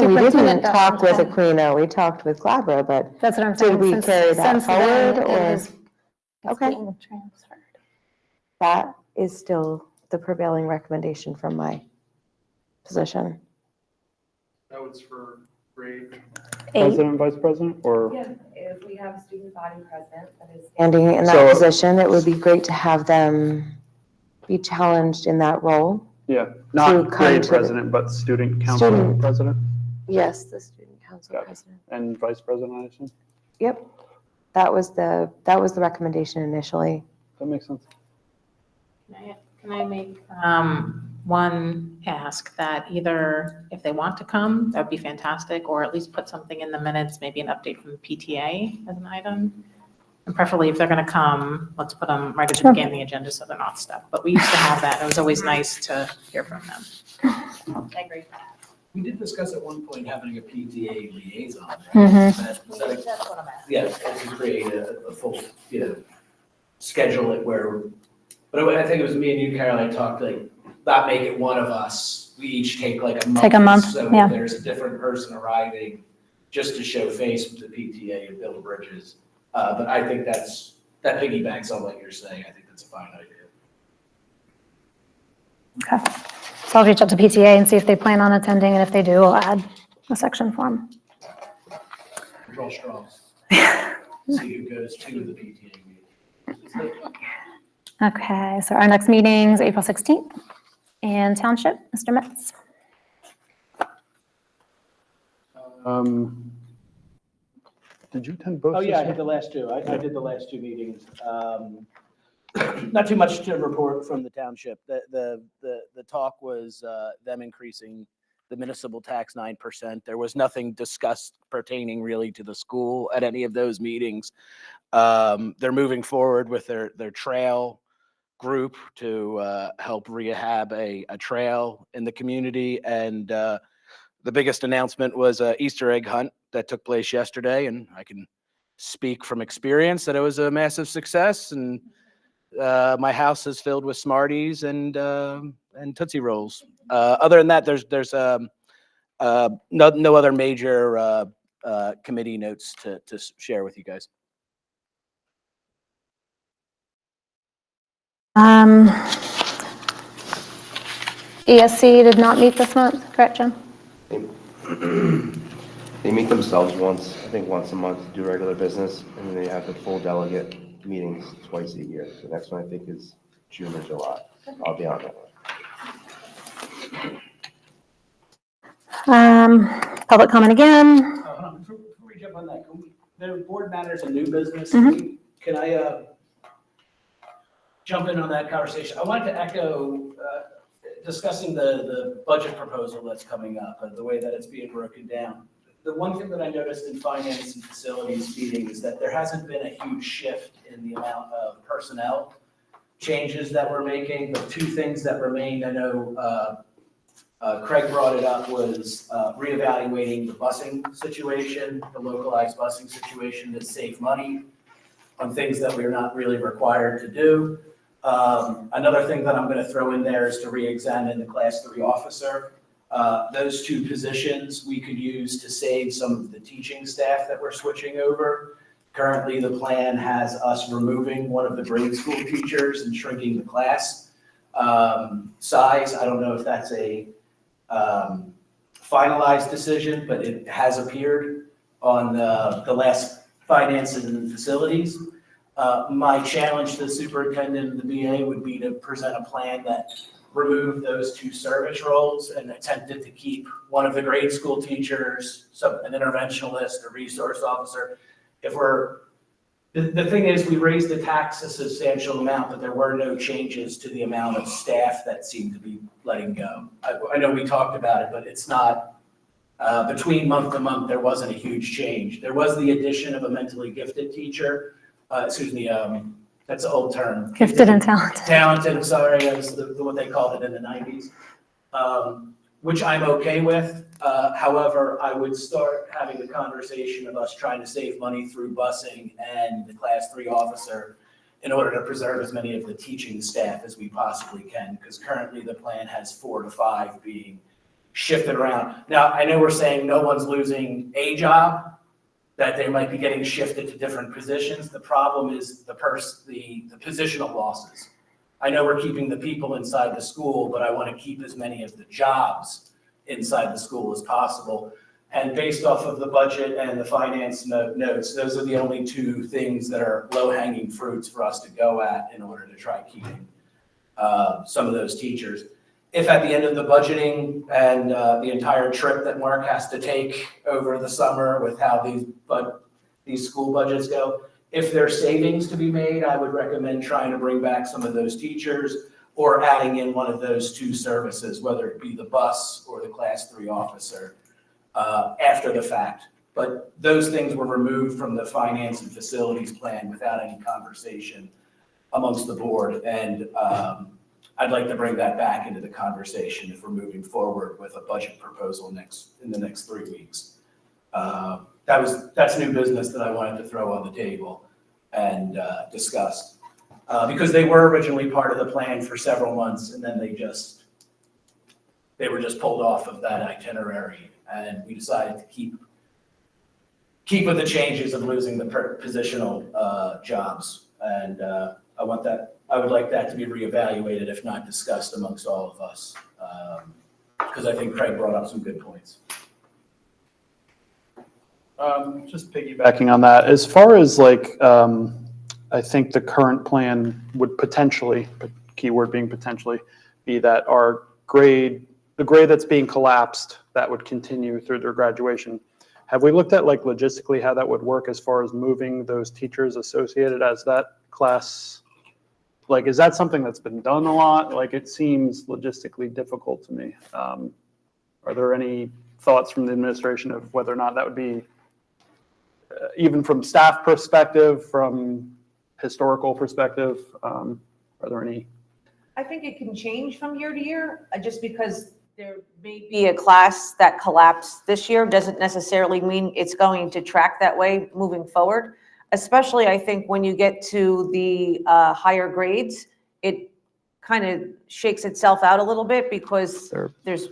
we didn't Superintendent talk with doesn't. Aquino, we talked with Glabra, but that's what I'm saying. did we since- carry that since then, forward, it or? is- it's Okay. being transferred. That is still the prevailing recommendation from my position. That was for grade. 8, President, vice president, or? Yeah, if we have a student body president that is standing in that So- position, it would be great to have them be challenged in that role. Yeah, To not come grade to the- president, but student council Student. president Yes, the student council Got it. president. and vice president, I assume. Yep, that was the recommendation initially. That makes sense. Can I make one ask that either if they want to come, that'd be fantastic, or at least put something in the minutes, maybe an update from the PTA as an item? And preferably if they're going to come, let's put them right at the beginning of the agenda so they're not stuck. But we used to have that. It was always nice to hear from them. I agree. We did discuss at one point having a PTA liaison. right? Mhm. Is that That's what I'm asking. yeah, to create a full, schedule it where, but I think it was me and you, Caroline, talked like, not make it one of us. We each take like a month. Take a month, So yeah. there's a different person arriving just to show face with the PTA and build bridges. But I think that piggybacks on what you're saying. I think that's a fine idea. Okay. So I'll reach out to PTA and see if they plan on attending, and if they do, we'll add a section for them. Roll straws. See who goes to the PTA meeting. Okay, so our next meeting is April 16th in Township. Mr. Metz. Did you attend both? Oh, yeah, I this did the last 2. I did the last 2 meetings. Not too much to report from the township. The talk was them increasing the municipal tax 9%. There was nothing discussed pertaining really to the school at any of those meetings. They're moving forward with their trail group to help rehab a trail in the community. And the biggest announcement was an Easter egg hunt that took place yesterday. And I can speak from experience that it was a massive success. And my house is filled with Smarties and Tootsie Rolls. Other than that, there's no other major committee notes to share with you guys. ESC did not meet this month, correct, Jim? They meet themselves once, I think once a month to do regular business, and then they have the full delegate meetings twice a year. The next one I think is June or July. I'll be on that one. Public comment again. Hold on, before we jump on that, the board matters and new business, Mhm. can I jump in on that conversation? I wanted to echo discussing the budget proposal that's coming up and the way that it's being broken down. The one thing that I noticed in finance and facilities meeting is that there hasn't been a huge shift in the amount of personnel changes that we're making. The 2 things that remained, I know Craig brought it up, was reevaluating the busing situation, the localized busing situation to save money on things that we're not really required to do. Another thing that I'm gonna throw in there is to re-examine the Class 3 officer. Those two positions we could use to save some of the teaching staff that we're switching over. Currently, the plan has us removing one of the grade school teachers and shrinking the class size. I don't know if that's a finalized decision, but it has appeared on the last finance and facilities. My challenge to the superintendent and the BA would be to present a plan that removed those two service roles and attempted to keep one of the grade school teachers, an interventionalist, a resource officer. The thing is, we raised the tax a substantial amount, but there were no changes to the amount of staff that seemed to be letting go. I know we talked about it, but it's not, between month to month, there wasn't a huge change. There was the addition of a mentally gifted teacher, that's an old term. Gifted and talented. Talented, I'm sorry, that's what they called it in the 90s, which I'm okay with. However, I would start having the conversation of us trying to save money through busing and the Class 3 officer in order to preserve as many of the teaching staff as we possibly can, because currently the plan has 4 to 5 being shifted around. Now, I know we're saying no one's losing a job, that they might be getting shifted to different positions. The problem is the positional losses. I know we're keeping the people inside the school, but I want to keep as many of the jobs inside the school as possible. And based off of the budget and the finance notes, those are the only two things that are low-hanging fruits for us to go at in order to try keeping some of those teachers. If at the end of the budgeting and the entire trip that Mark has to take over the summer with how these school budgets go, if there's savings to be made, I would recommend trying to bring back some of those teachers or adding in one of those two services, whether it be the bus or the Class 3 officer, after the fact. But those things were removed from the finance and facilities plan without any conversation amongst the board. And I'd like to bring that back into the conversation if we're moving forward with a budget proposal in the next 3 weeks. That's new business that I wanted to throw on the table and discuss. Because they were originally part of the plan for several months, and then they were just pulled off of that itinerary, and we decided to keep with the changes of losing the positional jobs. And I would like that to be reevaluated, if not discussed amongst all of us, because I think Craig brought up some good points. Just piggybacking on that, as far as like, I think the current plan would potentially, keyword being potentially, be that the grade that's being collapsed, that would continue through their graduation. Have we looked at like logistically how that would work as far as moving those teachers associated as that class? Like, is that something that's been done a lot? Like, it seems logistically difficult to me. Are there any thoughts from the administration of whether or not that would be, even from staff perspective, from historical perspective, are there any? I think it can change from year to year, just because there may be a class that collapsed this year doesn't necessarily mean it's going to track that way moving forward. Especially, I think, when you get to the higher grades, it kind of shakes itself out a little bit because there's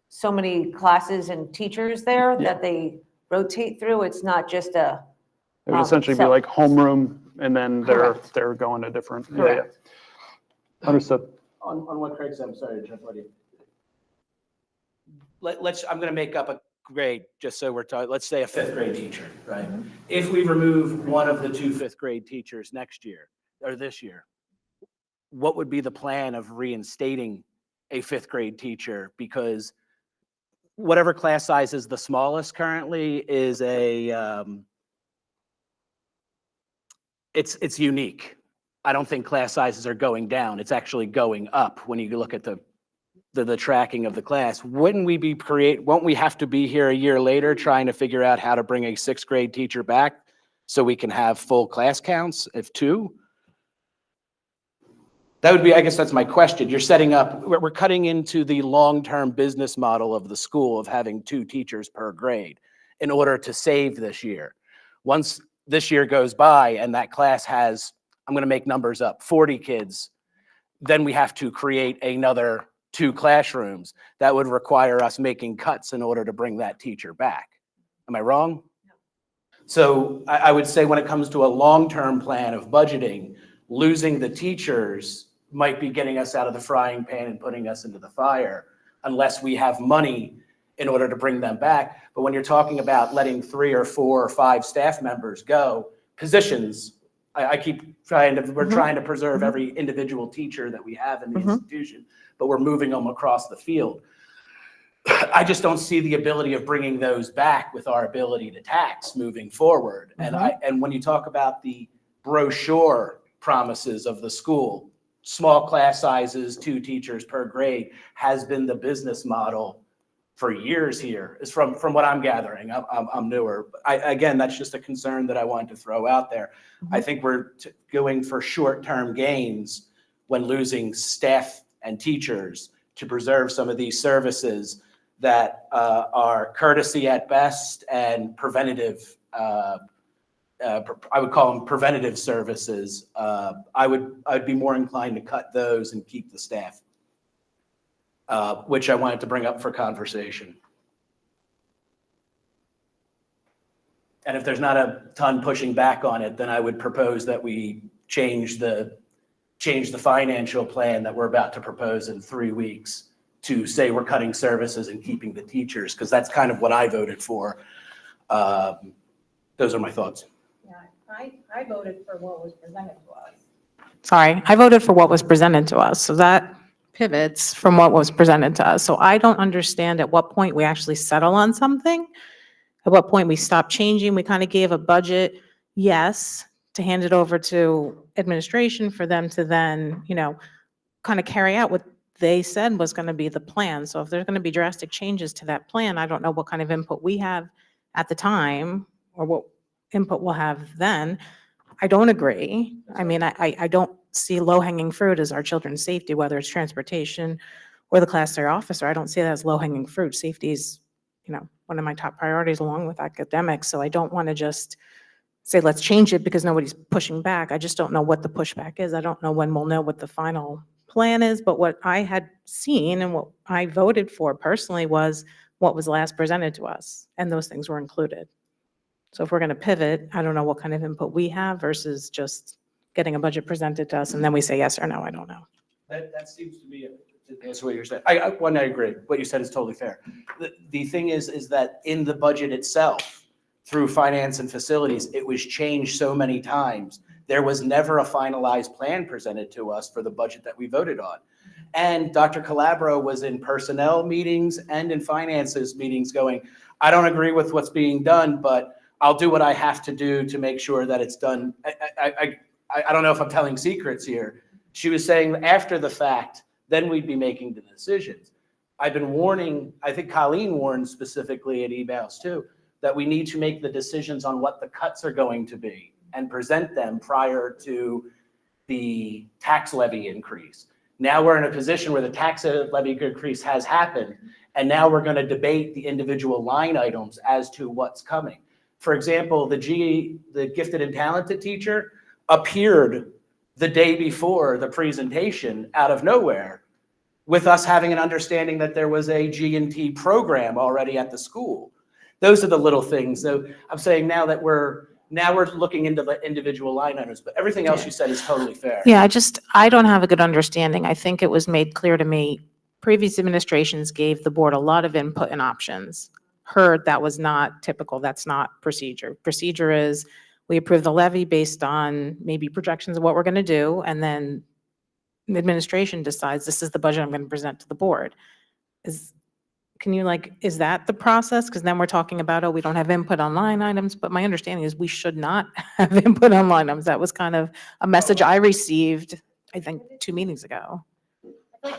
so many classes and teachers there that they rotate through. It's not just a. It would essentially be like homeroom, and then they're going to different. Correct. Yeah. Understood. On what Craig said, I'm sorry to jump on you. I'm going to make up a grade, just so we're talking, let's say a 5th grade teacher, right? If we remove one of the 2 5th grade teachers next year, or this year, what would be the plan of reinstating a 5th grade teacher? Because whatever class size is the smallest currently is it's unique. I don't think class sizes are going down. It's actually going up when you look at the tracking of the class. Won't we have to be here a year later trying to figure out how to bring a 6th grade teacher back so we can have full class counts if 2? That would be, I guess that's my question. You're setting up, we're cutting into the long-term business model of the school of having 2 teachers per grade in order to save this year. Once this year goes by and that class has, I'm going to make numbers up, 40 kids then we have to create another 2 classrooms. That would require us making cuts in order to bring that teacher back. Am I wrong? So I would say when it comes to a long-term plan of budgeting, losing the teachers might be getting us out of the frying pan and putting us into the fire unless we have money in order to bring them back. But when you're talking about letting 3 or 4 or 5 staff members go, positions, I keep trying to, we're trying to preserve every individual teacher that we have in the institution, but we're moving them across the field. I just don't see the ability of bringing those back with our ability to tax moving forward. And when you talk about the brochure promises of the school, small class sizes, 2 teachers per grade has been the business model for years here, is from what I'm gathering. I'm newer. But again, that's just a concern that I wanted to throw out there. I think we're going for short-term gains when losing staff and teachers to preserve some of these services that are courtesy at best and preventative. I would call them preventative services. I'd be more inclined to cut those and keep the staff, which I wanted to bring up for conversation. And if there's not a ton pushing back on it, then I would propose that we change the financial plan that we're about to propose in 3 weeks to say we're cutting services and keeping the teachers, because that's kind of what I voted for. Those are my thoughts. Yeah, I voted for what was presented to us. Sorry, I voted for what was presented to us, so that pivots from what was presented to us. So I don't understand at what point we actually settle on something, at what point we stop changing. We kind of gave a budget, yes, to hand it over to administration for them to then, kind of carry out what they said was going to be the plan. So if there's going to be drastic changes to that plan, I don't know what kind of input we have at the time or what input we'll have then. I don't agree. I mean, I don't see low-hanging fruit as our children's safety, whether it's transportation or the class area officer. I don't see that as low-hanging fruit. Safety is, one of my top priorities along with academics. So I don't want to just say, let's change it because nobody's pushing back. I just don't know what the pushback is. I don't know when we'll know what the final plan is, but what I had seen and what I voted for personally was what was last presented to us, and those things were included. So if we're going to pivot, I don't know what kind of input we have versus just getting a budget presented to us and then we say yes or no. I don't know. That seems to be, that's what you're saying. I agree. What you said is totally fair. The thing is that in the budget itself, through finance and facilities, it was changed so many times. There was never a finalized plan presented to us for the budget that we voted on. And Dr. Calabro was in personnel meetings and in finances meetings going, I don't agree with what's being done, but I'll do what I have to do to make sure that it's done. I don't know if I'm telling secrets here. She was saying after the fact, then we'd be making the decisions. I've been warning, I think Colleen warned specifically in emails too, that we need to make the decisions on what the cuts are going to be and present them prior to the tax levy increase. Now we're in a position where the tax levy increase has happened, and now we're going to debate the individual line items as to what's coming. For example, the gifted and talented teacher appeared the day before the presentation out of nowhere with us having an understanding that there was a G&T program already at the school. Those are the little things. So I'm saying now we're looking into the individual line items, but everything else you said is totally fair. Yeah, I don't have a good understanding. I think it was made clear to me, previous administrations gave the board a lot of input and options. Heard that was not typical, that's not procedure. Procedure is, we approve the levy based on maybe projections of what we're gonna do, and then the administration decides this is the budget I'm gonna present to the board. Is that the process? Because then we're talking about, we don't have input on line items, but my understanding is we should not have input on line items. That was kind of a message I received, I think, 2 meetings ago.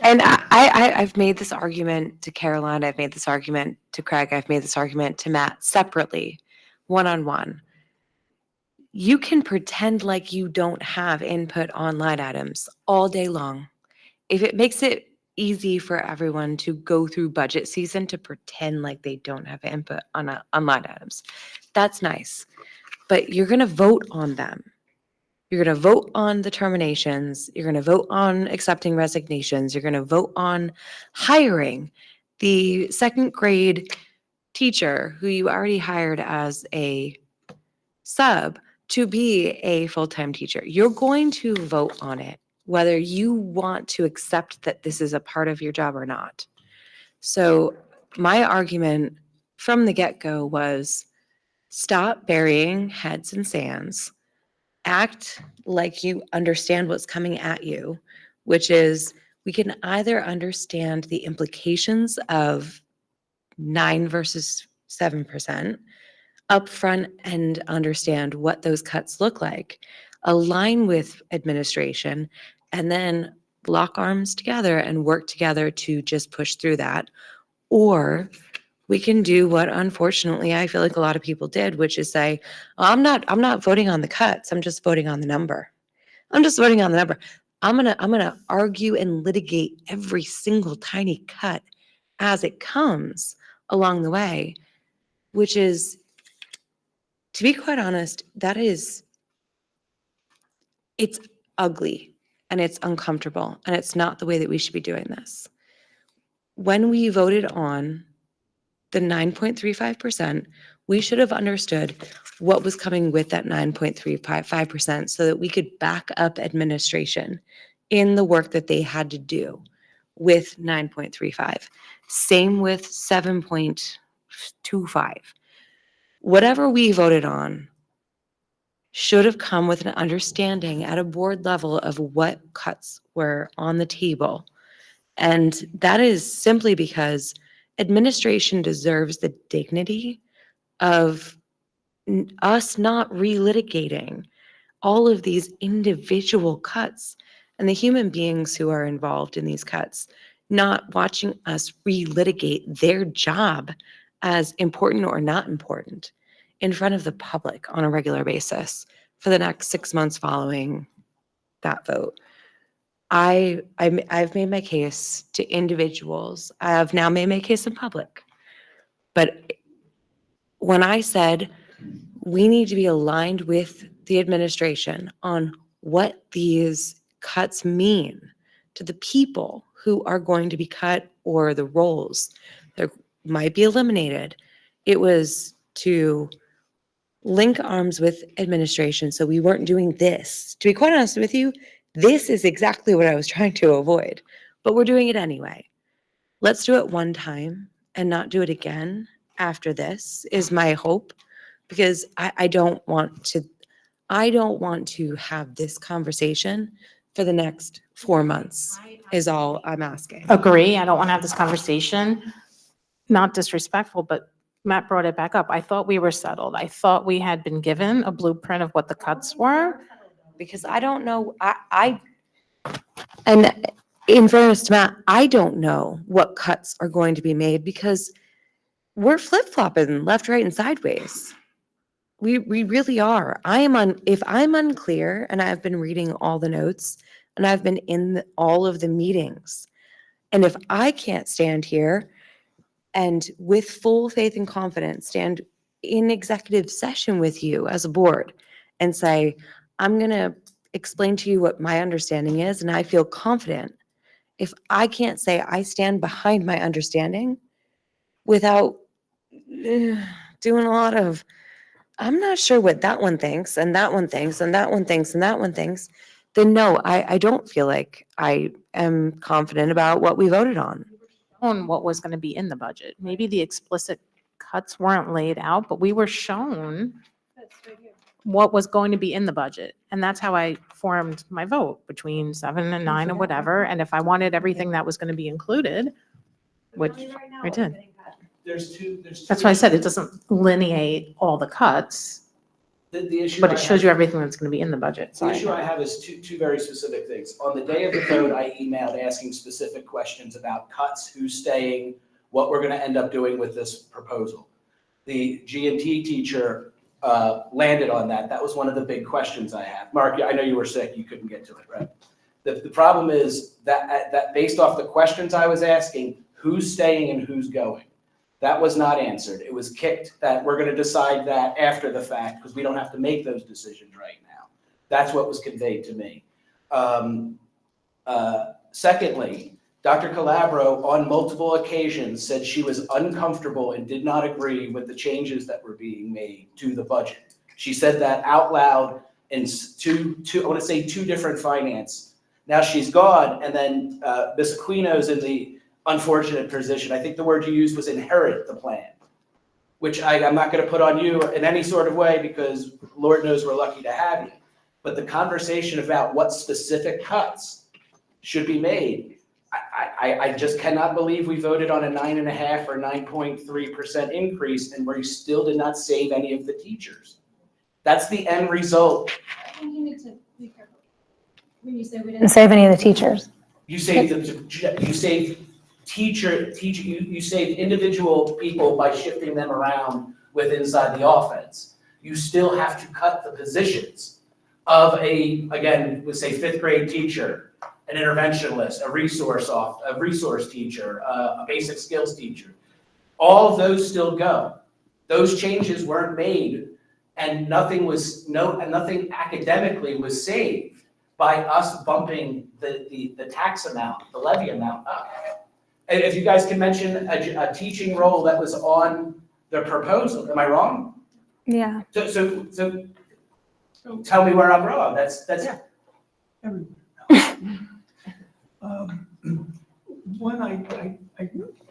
And I've made this argument to Caroline, I've made this argument to Craig, I've made this argument to Matt separately, one-on-one. You can pretend like you don't have input on line items all day long. If it makes it easy for everyone to go through budget season to pretend like they don't have input on line items, that's nice. But you're going to vote on them. You're going to vote on the terminations. You're going to vote on accepting resignations. You're going to vote on hiring the second grade teacher who you already hired as a sub to be a full-time teacher. You're going to vote on it, whether you want to accept that this is a part of your job or not. So my argument from the get-go was stop burying heads in sands. Act like you understand what's coming at you, which is we can either understand the implications of 9 versus 7% upfront and understand what those cuts look like, align with administration, and then lock arms together and work together to just push through that. Or we can do what unfortunately I feel like a lot of people did, which is say, I'm not voting on the cuts. I'm just voting on the number. I'm just voting on the number. I'm gonna argue and litigate every single tiny cut as it comes along the way, which is, to be quite honest, it's ugly and it's uncomfortable and it's not the way that we should be doing this. When we voted on the 9.35%, we should have understood what was coming with that 9.35% so that we could back up administration in the work that they had to do with 9.35. Same with 7.25. Whatever we voted on should have come with an understanding at a board level of what cuts were on the table. And that is simply because administration deserves the dignity of us not relitigating all of these individual cuts and the human beings who are involved in these cuts, not watching us relitigate their job as important or not important in front of the public on a regular basis for the next 6 months following that vote. I've made my case to individuals. I have now made my case in public. But when I said we need to be aligned with the administration on what these cuts mean to the people who are going to be cut or the roles that might be eliminated, it was to link arms with administration so we weren't doing this. To be quite honest with you, this is exactly what I was trying to avoid, but we're doing it anyway. Let's do it one time and not do it again after this is my hope, because I don't want to have this conversation for the next 4 months is all I'm asking. Agree. I don't want to have this conversation. Not disrespectful, but Matt brought it back up. I thought we were settled. I thought we had been given a blueprint of what the cuts were. Because I don't know, and in fairness to Matt, I don't know what cuts are going to be made because we're flip-flopping left, right, and sideways. We really are. If I'm unclear, and I've been reading all the notes, and I've been in all of the meetings, and if I can't stand here and with full faith and confidence stand in executive session with you as a board and say, I'm going to explain to you what my understanding is, and I feel confident. If I can't say I stand behind my understanding without doing a lot of, I'm not sure what that one thinks, and that one thinks, and that one thinks, and that one thinks, then no, I don't feel like I am confident about what we voted on. On what was going to be in the budget. Maybe the explicit cuts weren't laid out, but we were shown what was going to be in the budget. And that's how I formed my vote between 7 and 9 or whatever. And if I wanted everything that was going to be included, which I did. There's two. That's why I said it doesn't lineate all the cuts, The issue. but I it shows have- you everything that's going to be in the budget. The Sorry. issue I have is two very specific things. On the day of the vote, I emailed asking specific questions about cuts, who's staying, what we're gonna end up doing with this proposal. The G&T teacher landed on that. That was one of the big questions I have. Mark, I know you were sick, you couldn't get to it, right? The problem is that based off the questions I was asking, who's staying and who's going? That was not answered. It was kicked that we're gonna decide that after the fact because we don't have to make those decisions right now. That's what was conveyed to me. Secondly, Dr. Calabro on multiple occasions said she was uncomfortable and did not agree with the changes that were being made to the budget. She said that out loud in I want to say two different finance. Now she's gone, and then Ms. Aquino's in the unfortunate position. I think the word you used was inherit the plan, which I'm not going to put on you in any sort of way because Lord knows we're lucky to have you. But the conversation about what specific cuts should be made, I just cannot believe we voted on a 9.5 or 9.3% increase and we still did not save any of the teachers. That's the end result. I think you need to be careful. When you say we didn't save any of the teachers. You saved you saved individual people by shifting them around inside the offense. You still have to cut the positions of again, let's say 5th grade teacher, an interventionist, a resource teacher, a basic skills teacher. All of those still go. Those changes weren't made, and nothing academically was saved by us bumping the tax amount, the levy amount up. And if you guys can mention a teaching role that was on the proposal, am I wrong? Yeah. So tell me where I'm wrong. That's When I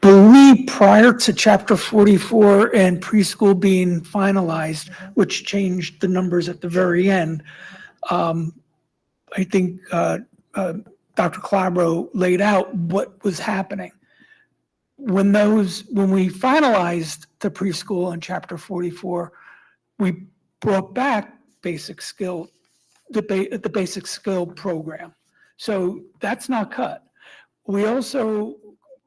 believe prior to chapter 44 and preschool being finalized, which changed the numbers at the very end, I think Dr. Calabro laid out what was happening. When we finalized the preschool in chapter 44, we brought back the basic skill program. So that's not cut. We also,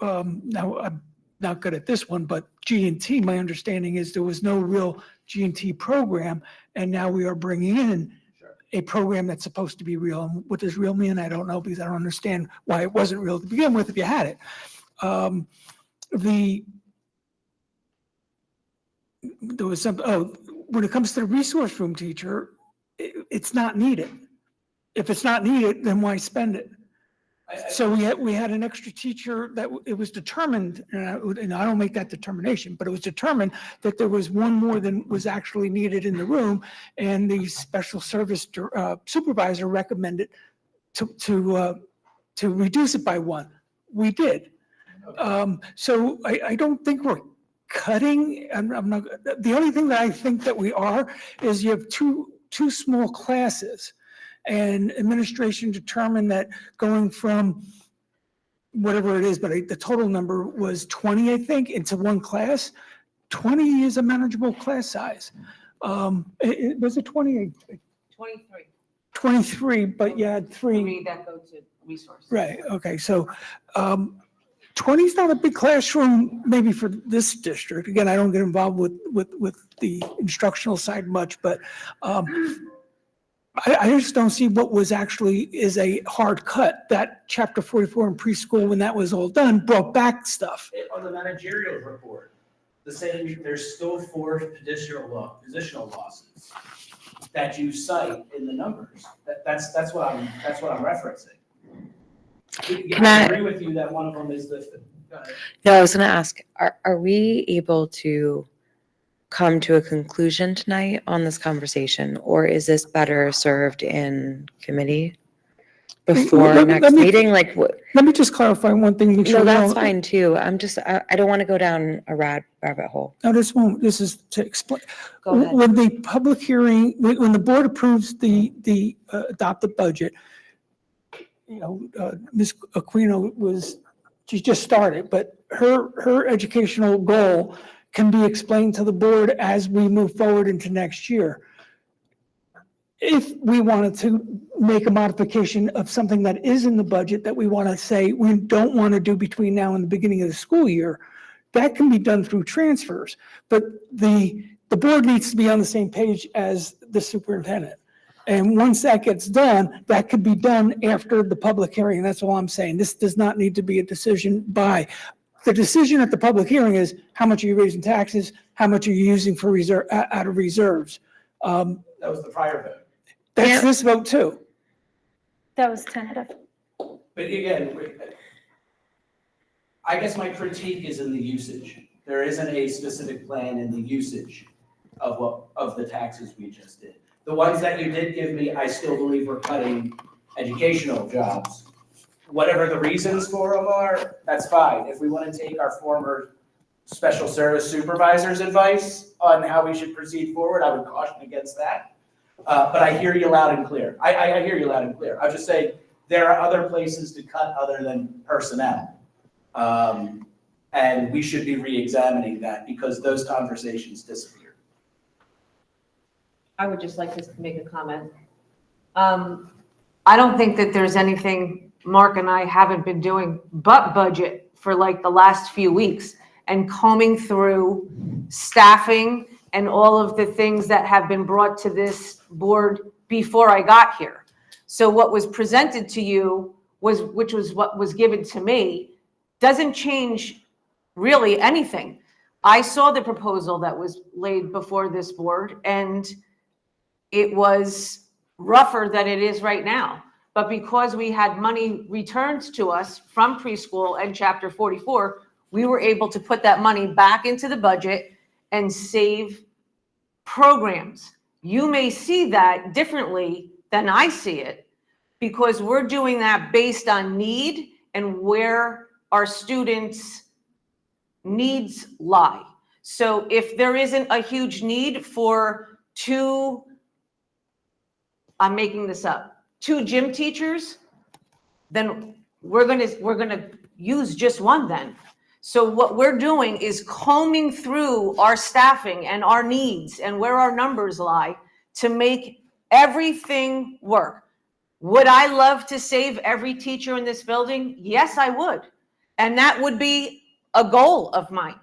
now I'm not good at this one, but G&T, my understanding is there was no real G&T program, and now we are bringing in a program that's supposed to be real. And what does real mean? I don't know, because I don't understand why it wasn't real to begin with if you had it. There was when it comes to the resource room teacher, it's not needed. If it's not needed, then why spend it? So we had an extra teacher that it was determined, and I don't make that determination, but it was determined that there was one more than was actually needed in the room, and the special service supervisor recommended to reduce it by one. We did. So I don't think we're cutting. I'm not. The only thing that I think that we are is you have two small classes. And administration determined that going from whatever it is, but the total number was 20, I think, into one class. 20 is a manageable class size. Was it 20? 23. 23, but you had three. That go to resources. Right, okay, so 20 is not a big classroom, maybe for this district. Again, I don't get involved with the instructional side much, but I just don't see what is a hard cut. That chapter 44 in preschool, when that was all done, brought back stuff. On the managerial report, there's still 4 positional losses that you cite in the numbers. That's what I'm referencing. I agree with you that one of them is No, I was going to ask, are we able to come to a conclusion tonight on this conversation, or is this better served in committee before next meeting? Like, what? Let me just clarify one thing. No, that's fine too. I don't want to go down a rabbit hole. No, this is to explain. Go ahead. When the public hearing, when the board approves the adopted budget, Ms. Aquino she just started, but her educational goal can be explained to the board as we move forward into next year. If we wanted to make a modification of something that is in the budget that we want to say we don't want to do between now and the beginning of the school year, that can be done through transfers. But the board needs to be on the same page as the superintendent. And once that gets done, that could be done after the public hearing. And that's all I'm saying. This does not need to be a decision by. The decision at the public hearing is how much are you raising taxes? How much are you using for out of reserves? that was the prior vote. That's this vote too. That was tentative. But again, I guess my critique is in the usage. There isn't a specific plan in the usage of the taxes we just did. The ones that you did give me, I still believe we're cutting educational jobs. Whatever the reasons for them are, that's fine. If we want to take our former special service supervisor's advice on how we should proceed forward, I would caution against that. But I hear you loud and clear. I hear you loud and clear. I'll just say there are other places to cut other than personnel. And we should be re-examining that because those conversations disappeared. I would just like to make a comment. I don't think that there's anything Mark and I haven't been doing but budget for like the last few weeks and combing through staffing and all of the things that have been brought to this board before I got here. So what was presented to you which was what was given to me, doesn't change really anything. I saw the proposal that was laid before this board and it was rougher than it is right now. But because we had money returned to us from preschool and Chapter 44, we were able to put that money back into the budget and save programs. You may see that differently than I see it because we're doing that based on need and where our students' needs lie. So if there isn't a huge need for I'm making this up, 2 gym teachers, then we're gonna use just one then. So what we're doing is combing through our staffing and our needs and where our numbers lie to make everything work. Would I love to save every teacher in this building? Yes, I would. And that would be a goal of mine.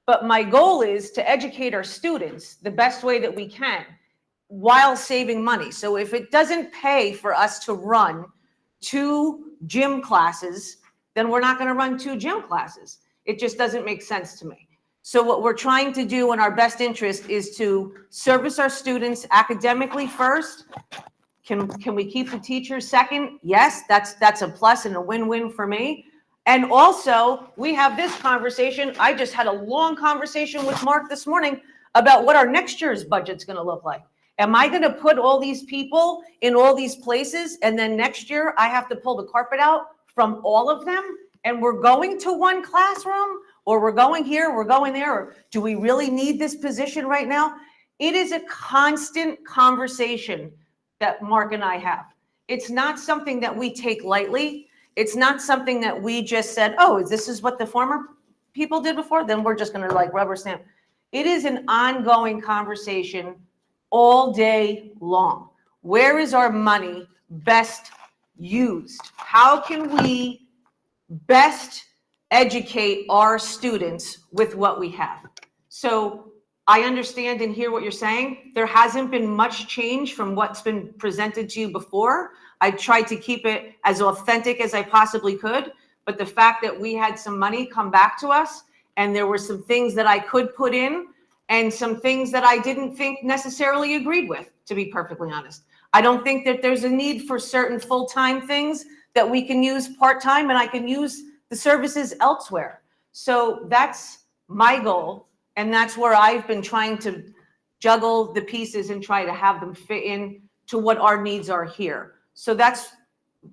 But my goal is to educate our students the best way that we can while saving money. So if it doesn't pay for us to run 2 gym classes, then we're not going to run 2 gym classes. It just doesn't make sense to me. So what we're trying to do in our best interest is to service our students academically first. Can we keep the teachers second? Yes, that's a plus and a win-win for me. And also, we have this conversation. I just had a long conversation with Mark this morning about what our next year's budget's going to look like. Am I going to put all these people in all these places and then next year I have to pull the carpet out from all of them and we're going to one classroom or we're going here, we're going there, or do we really need this position right now? It is a constant conversation that Mark and I have. It's not something that we take lightly. It's not something that we just said, oh, this is what the former people did before, then we're just going to like rubber stamp. It is an ongoing conversation all day long. Where is our money best used? How can we best educate our students with what we have? So I understand and hear what you're saying. There hasn't been much change from what's been presented to you before. I tried to keep it as authentic as I possibly could, but the fact that we had some money come back to us and there were some things that I could put in and some things that I didn't think necessarily agreed with, to be perfectly honest. I don't think that there's a need for certain full-time things that we can use part-time and I can use the services elsewhere. So that's my goal. And that's where I've been trying to juggle the pieces and try to have them fit in to what our needs are here. So that's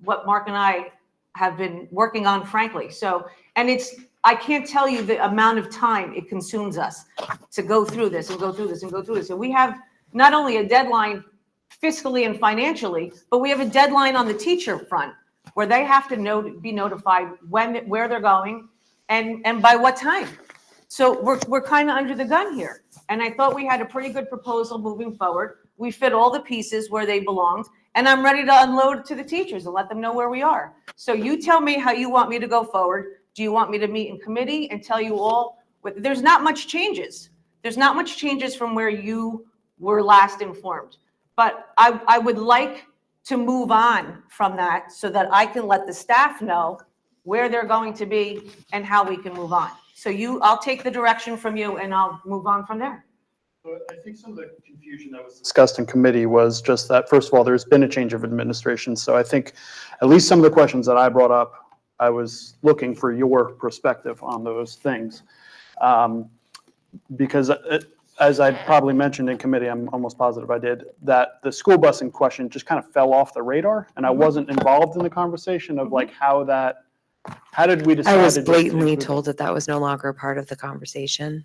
what Mark and I have been working on, frankly. So, and I can't tell you the amount of time it consumes us to go through this and go through this and go through this. And we have not only a deadline fiscally and financially, but we have a deadline on the teacher front where they have to be notified where they're going and by what time. So we're kind of under the gun here. And I thought we had a pretty good proposal moving forward. We fit all the pieces where they belonged. And I'm ready to unload to the teachers and let them know where we are. So you tell me how you want me to go forward. Do you want me to meet in committee and tell you all? There's not much changes. There's not much changes from where you were last informed. But I would like to move on from that so that I can let the staff know where they're going to be and how we can move on. So I'll take the direction from you and I'll move on from there. I think some of the confusion that was discussed in committee was just that, first of all, there's been a change of administration. So I think at least some of the questions that I brought up, I was looking for your perspective on those things. Because as I probably mentioned in committee, I'm almost positive I did, that the school busing question just kind of fell off the radar. And I wasn't involved in the conversation of like how did we decide? I was to just blatantly include told that that was no longer a part of the conversation.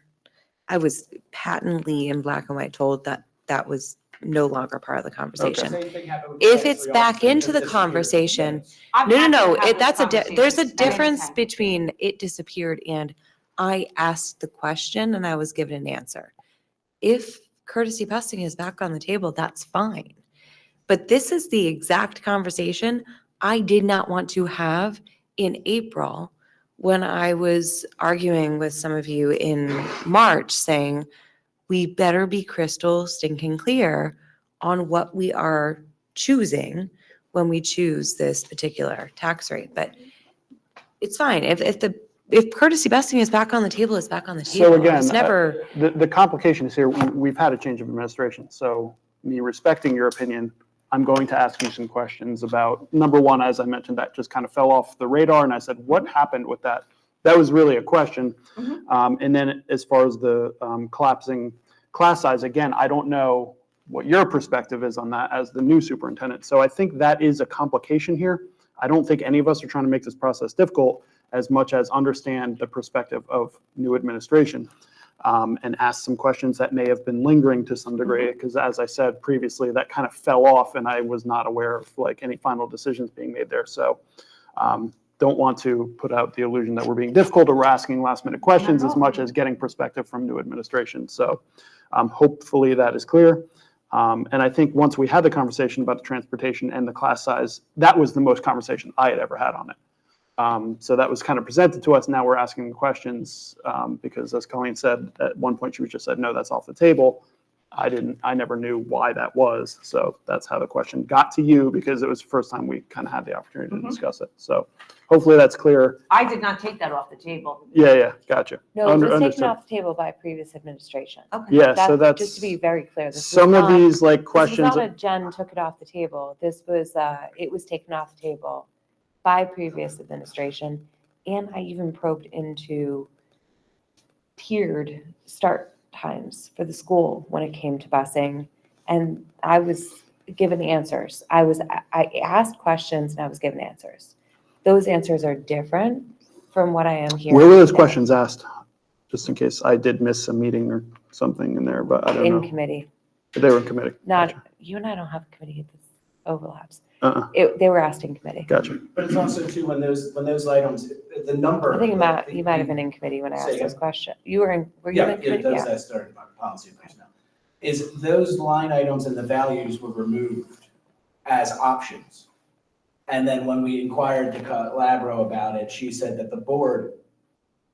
I was patently in black and white told that that was no longer part of the conversation. Same thing happened with If the it's three back officers into that the disappeared. conversation, Yes. I'm no, happy to no, have it, those there's a conversations difference anytime. between it disappeared and I asked the question and I was given an answer. If courtesy busing is back on the table, that's fine. But this is the exact conversation I did not want to have in April when I was arguing with some of you in March saying, we better be crystal stinking clear on what we are choosing when we choose this particular tax rate. But it's fine. If courtesy busing is back on the table, it's back on the table. So I again, was never, the complication is here, we've had a change of administration. So me respecting your opinion, I'm going to ask you some questions about, number one, as I mentioned, that just kind of fell off the radar. And I said, what happened with that? That was really a question. And then as far as the collapsing class size, again, I don't know what your perspective is on that as the new superintendent. So I think that is a complication here. I don't think any of us are trying to make this process difficult as much as understand the perspective of new administration and ask some questions that may have been lingering to some degree. Because as I said previously, that kind of fell off and I was not aware of like any final decisions being made there. So don't want to put out the illusion that we're being difficult or we're asking last minute questions as much as getting perspective from new administration. So hopefully that is clear. And I think once we had the conversation about the transportation and the class size, that was the most conversation I had ever had on it. So that was kind of presented to us. Now we're asking the questions because as Colleen said, at one point she just said, no, that's off the table. I never knew why that was. So that's how the question got to you because it was the first time we kind of had the opportunity to discuss it. So hopefully that's clear. I did not take that off the table. Yeah, gotcha. No, it was taken Understood. off the table by previous administration. Okay. Yeah, so that's, Just to be very clear. This was some of not- these like This was questions. not a Jen took it off the table. This was, it was taken off the table by previous administration. And I even probed into tiered start times for the school when it came to busing. And I was given answers. I asked questions and I was given answers. Those answers are different from what I am hearing. Where were those today. questions asked? Just in case I did miss a meeting or something in there, but I don't In know. committee. They were in committee. Not, you and I don't have a committee that overlaps. Uh-uh, They were asked in committee. gotcha. But it's also too, when those items, the number. I think you might have been in committee when I Say asked again? those questions. You were in, were you Yeah, in committee? those Yeah. that started by policy and personnel. Is those line items and the values were removed as options. And then when we inquired to Labro about it, she said that the board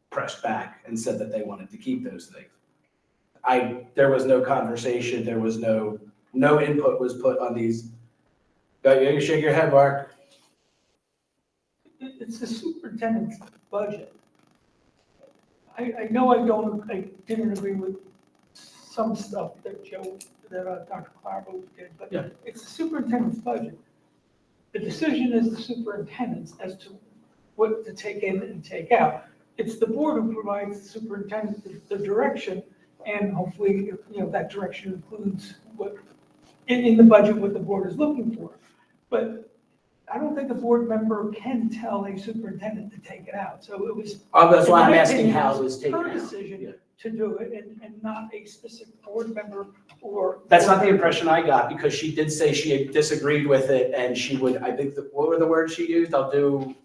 pressed back and said that they wanted to keep those things. There was no conversation, there was no input was put on these. You shake your head, Mark. It's the superintendent's budget. I know I didn't agree with some stuff that Dr. Clarbo did, but Yeah. it's the superintendent's budget. The decision is the superintendent's as to what to take in and take out. It's the board who provides the superintendent the direction, and hopefully, that direction includes what, in the budget, what the board is looking for. But I don't think a board member can tell a superintendent to take it out, so it was. That's why I'm in my asking opinion, how it was taken Her out. decision Yeah. to do it and not a specific board member or. That's not the impression I got, because she did say she had disagreed with it, and she would, I think, what were the words she used? I'll do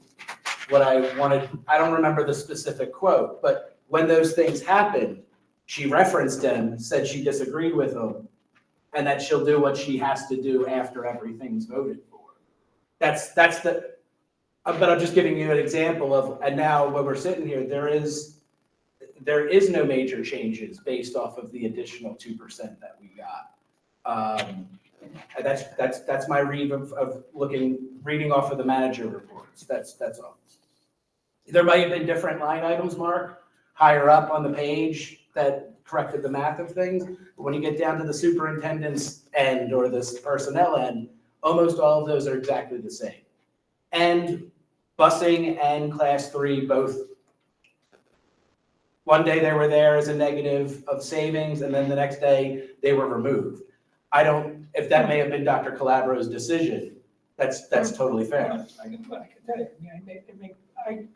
what I wanted. I don't remember the specific quote, but when those things happened, she referenced them, said she disagreed with them, and that she'll do what she has to do after everything's voted for. That's the, but I'm just giving you an example of, and now when we're sitting here, there is no major changes based off of the additional 2% that we got. And that's my read of reading off of the manager reports. That's all. There might have been different line items, Mark, higher up on the page that corrected the math of things. But when you get down to the superintendent's end or this personnel end, almost all of those are exactly the same. And busing and class 3 both, one day they were there as a negative of savings, and then the next day they were removed. I don't, if that may have been Dr. Calabro's decision, that's totally fair. I can tell you,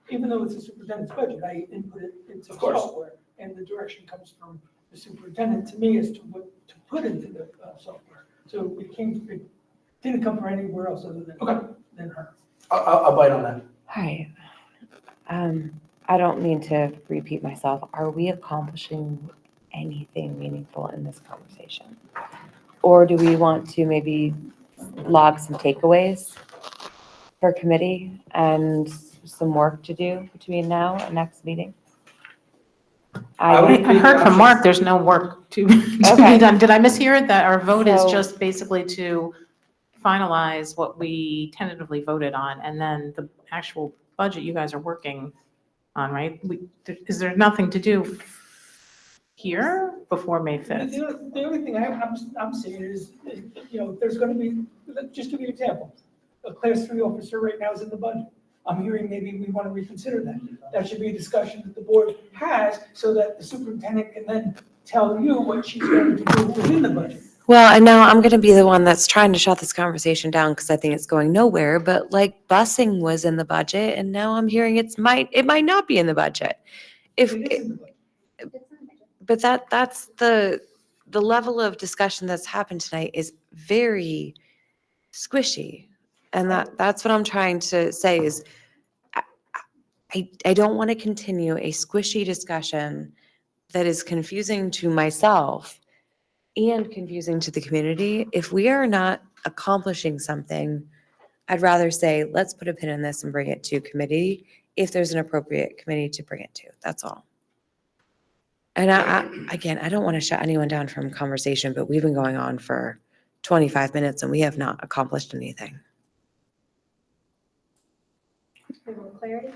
even though it's a superintendent's budget, I input it into Of course. software, and the direction comes from the superintendent to me as to what to put into the software. So it didn't come from anywhere else other than her. I'll bite on that. Hi. I don't mean to repeat myself. Are we accomplishing anything meaningful in this conversation? Or do we want to maybe log some takeaways for committee and some work to do between now and next meeting? I I would- heard from Mark, there's no work to be Okay. done. Did I mishear it? That our vote is So- just basically to finalize what we tentatively voted on, and then the actual budget you guys are working on, right? Is there nothing to do here before May 5th? The only thing I'm seeing is, there's gonna be, just to give you an example, a class 3 officer right now is in the budget. I'm hearing maybe we want to reconsider that. That should be a discussion that the board has so that the superintendent can then tell you what she's going to do within the budget. Well, and now I'm going to be the one that's trying to shut this conversation down because I think it's going nowhere. But like busing was in the budget, and now I'm hearing it might not be in the budget. If It is in the budget. but that's the level of discussion that's happened tonight is very squishy, and that's what I'm trying to say is I don't want to continue a squishy discussion that is confusing to myself and confusing to the community. If we are not accomplishing something, I'd rather say, let's put a pin in this and bring it to committee if there's an appropriate committee to bring it to. That's all. And again, I don't want to shut anyone down from conversation, but we've been going on for 25 minutes and we have not accomplished anything. For more clarity?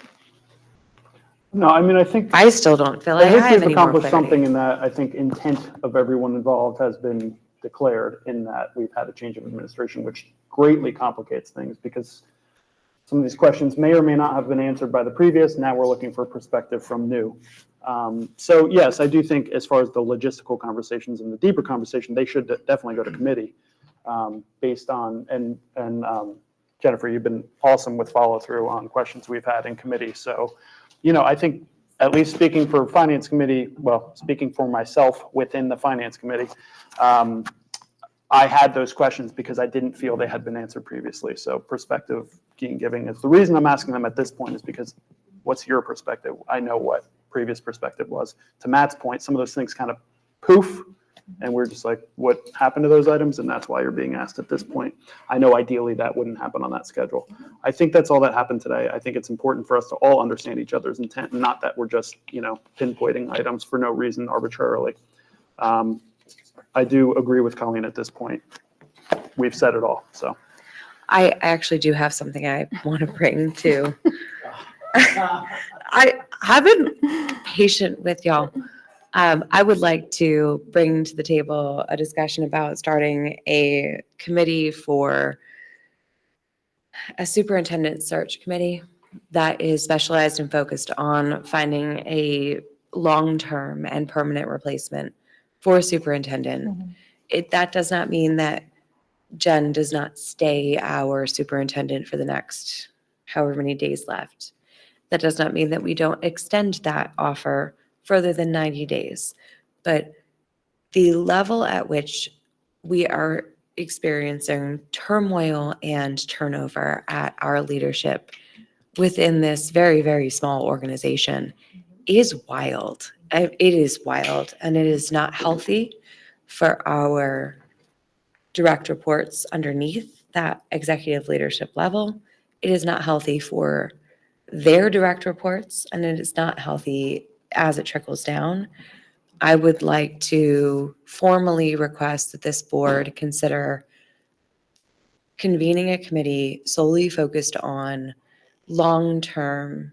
No, I mean, I think. I still don't feel I like I think have we've any more accomplished something clarity. in that I think intent of everyone involved has been declared in that we've had a change of administration, which greatly complicates things because some of these questions may or may not have been answered by the previous. Now we're looking for perspective from new. So yes, I do think as far as the logistical conversations and the deeper conversation, they should definitely go to committee based on, and Jennifer, you've been awesome with follow through on questions we've had in committee. So, I think at least speaking for finance committee, well, speaking for myself within the finance committee, I had those questions because I didn't feel they had been answered previously. So perspective giving is the reason I'm asking them at this point is because what's your perspective? I know what previous perspective was. To Matt's point, some of those things kind of poof, and we're just like, what happened to those items? And that's why you're being asked at this point. I know ideally that wouldn't happen on that schedule. I think that's all that happened today. I think it's important for us to all understand each other's intent, and not that we're just, pinpointing items for no reason arbitrarily. I do agree with Colleen at this point. We've said it all, so. I actually do have something I want to bring to. I have been patient with y'all. I would like to bring to the table a discussion about starting a committee for a superintendent search committee that is specialized and focused on finding a long-term and permanent replacement for a superintendent. That does not mean that Jen does not stay our superintendent for the next however many days left. That does not mean that we don't extend that offer further than 90 days. But the level at which we are experiencing turmoil and turnover at our leadership within this very, very small organization is wild. It is wild, and it is not healthy for our direct reports underneath that executive leadership level. It is not healthy for their direct reports, and it is not healthy as it trickles down. I would like to formally request that this board consider convening a committee solely focused on long-term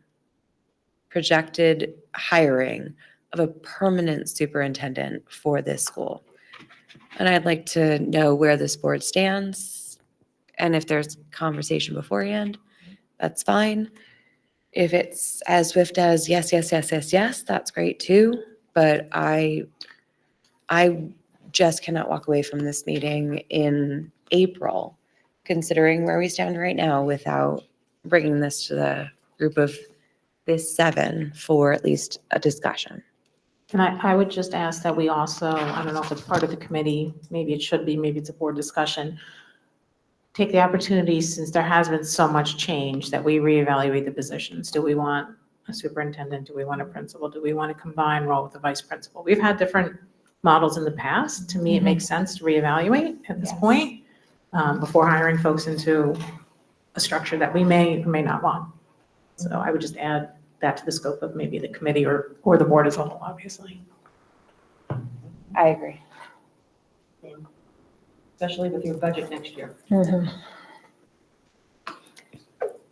projected hiring of a permanent superintendent for this school. And I'd like to know where this board stands. And if there's conversation beforehand, that's fine. If it's as swift as yes, yes, yes, yes, yes, that's great too. But I just cannot walk away from this meeting in April, considering where we stand right now, without bringing this to the group of this 7 for at least a discussion. And I would just ask that we also, I don't know if it's part of the committee, maybe it should be, maybe it's a board discussion, take the opportunity, since there has been so much change, that we reevaluate the positions. Do we want a superintendent? Do we want a principal? Do we want to combine role with the vice principal? We've had different models in the past. To me, it makes sense to reevaluate at this point before hiring folks into a structure that we may or may not want. So I would just add that to the scope of maybe the committee or the board as a whole, obviously. I agree. Especially with your budget next year.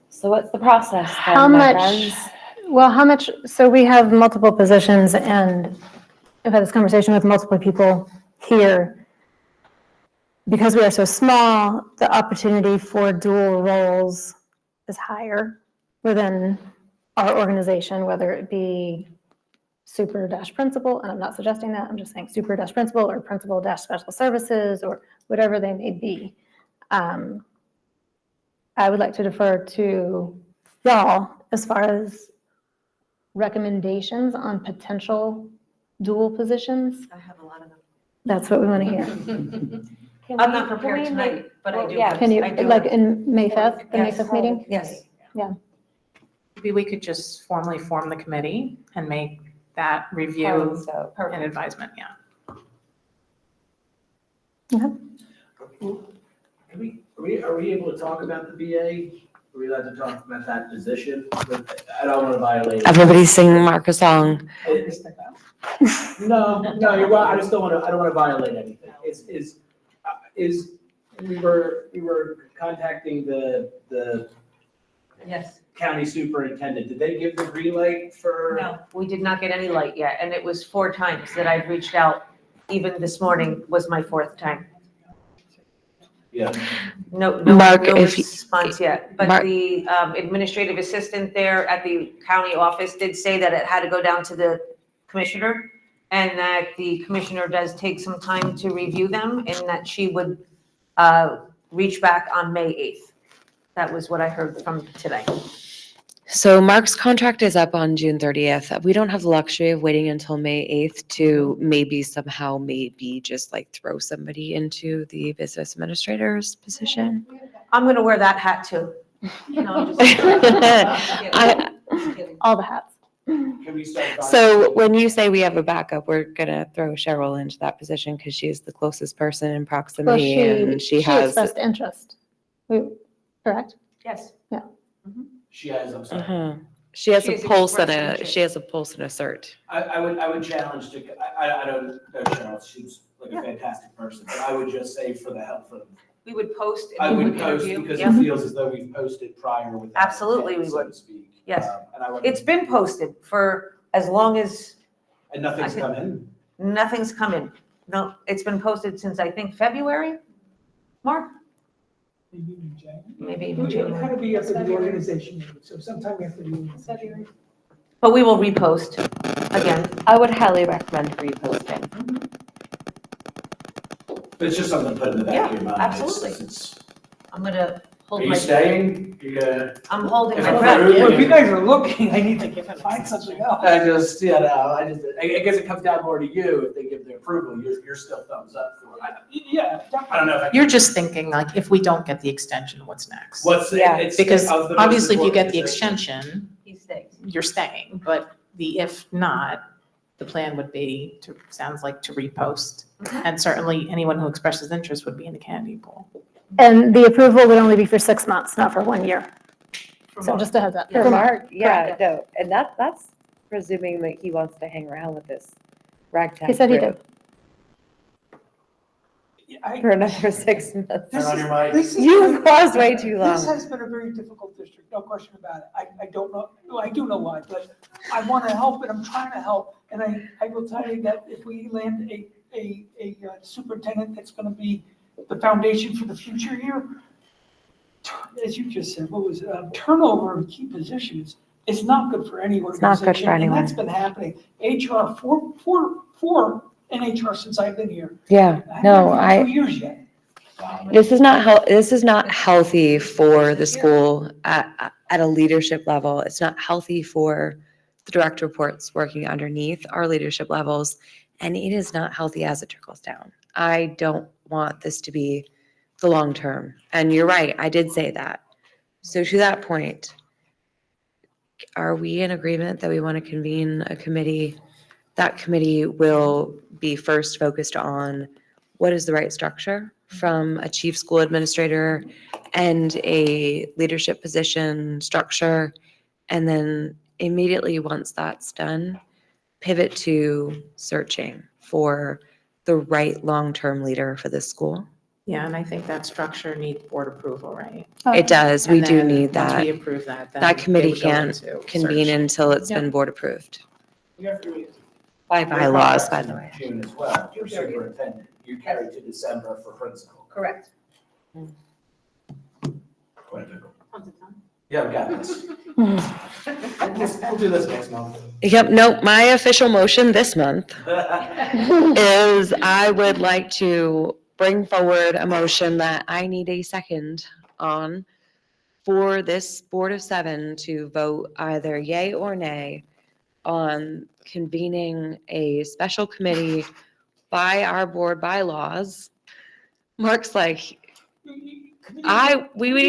So what's the process then, How my much, friends? so we have multiple positions, and I've had this conversation with multiple people here. Because we are so small, the opportunity for dual roles is higher within our organization, whether it be super dash principal, and I'm not suggesting that, I'm just saying super dash principal or principal dash special services or whatever they may be. I would like to defer to y'all as far as recommendations on potential dual positions. I have a lot of them. That's what we want to hear. Can I'm we- not can prepared we tonight, make- but I well, do. yeah, Can you, I do. like in May 5th, the May Yes. 5th meeting? Yes. Maybe we could just formally form the committee and make that review So, an advisement, yeah. Are we able to talk about the BA? Are we allowed to talk about that position? I don't want to violate. Everybody's singing Mark a song. No, you're right. I just don't want to, I don't want to violate anything. We were contacting the Yes. county superintendent. Did they give the green light for? No, we did not get any light yet, and it was 4 times that I've reached out. Even this morning was my 4th time. Yeah. No Mark, if you- response yet. But Mark- the administrative assistant there at the county office did say that it had to go down to the commissioner, and that the commissioner does take some time to review them, and that she would reach back on May 8th. That was what I heard from today. So Mark's contract is up on June 30th. We don't have the luxury of waiting until May 8th to maybe just like throw somebody into the business administrator's position. I'm going to wear that hat too. No, I'm just I- kidding. All the hats. Can we start? So when you say we have a backup, we're gonna throw Cheryl into that position because she's the closest person in Well, proximity and she has. expressed interest. Correct? Yes. She has, I'm sorry. Uh-huh. She has She a has pulse and expressed a, interest. she has a pulse and a cert. I would challenge to, I don't know Cheryl, she's like a fantastic person, but I would just say for the help from. We would post. I and we would post interview. because Yeah. it feels as though we've posted prior with. Absolutely, we so would. to speak. Yes. And I would. It's been posted for as long as And nothing's come in. nothing's come in. No, it's been posted since I think February, Mark? Maybe even It January. had to be up to the organization, meeting, so sometime after the. February. But we will repost again. I would highly recommend reposting. But it's just something to put in the back of your mind. absolutely. I'm gonna hold Are you my, staying? You're gonna? I'm holding If my I'm breath. through, Well, if you guys are looking, I need to find something else. I just, I guess it comes down more to you. If they give the approval, you're still thumbs up for it. Yeah. I don't know if I. You're just thinking like, if we don't get the extension, what's next? Yeah. It's. Because of the most obviously if you get the important position. extension, He stays. you're staying, but if not, the plan would be to, sounds like to repost. And certainly anyone who expresses interest would be in the candidate pool. And the approval would only be for 6 months, not for 1 year. For So Mark. just a heads up. For Mark, yeah, Correct. no, and that's presuming that he wants to hang around with this ragtag He said he group for another 6 months. Turn on your mic. You've paused way too long. This has been a very difficult district, no question about it. I don't know, I do know why, but I want to help and I'm trying to help. And I will tell you that if we land a superintendent that's gonna be the foundation for the future here, as you just said, what was it, turnover in key positions is not good for any It's not good for organization. And that's anyone. been happening. HR, four in HR since I've been here. Yeah, I no, haven't been 2 years yet. this is not this is not healthy for the school at a leadership level. It's not healthy for the direct reports working underneath our leadership levels, and it is not healthy as it trickles down. I don't want this to be the long term. And you're right, I did say that. So to that point, are we in agreement that we want to convene a committee? That committee will be first focused on what is the right structure from a chief school administrator and a leadership position structure. And then immediately once that's done, pivot to searching for the right long-term leader for this school. Yeah, and I think that structure needs board approval, right? It does, we And do then need Once we that. approve that, then That they committee would go can't into convene search. until it's Yep. been board approved. You have to read. By Your bylaws, by contract's the in way. June as well, for superintendent. You carry to December for principal. Correct. Yeah, we got this. We'll do this next month. Yep, nope, my official motion this month is I would like to bring forward a motion that I need a second on for this Board of Seven to vote either yay or nay on convening a special committee by our board bylaws. Mark's like, we need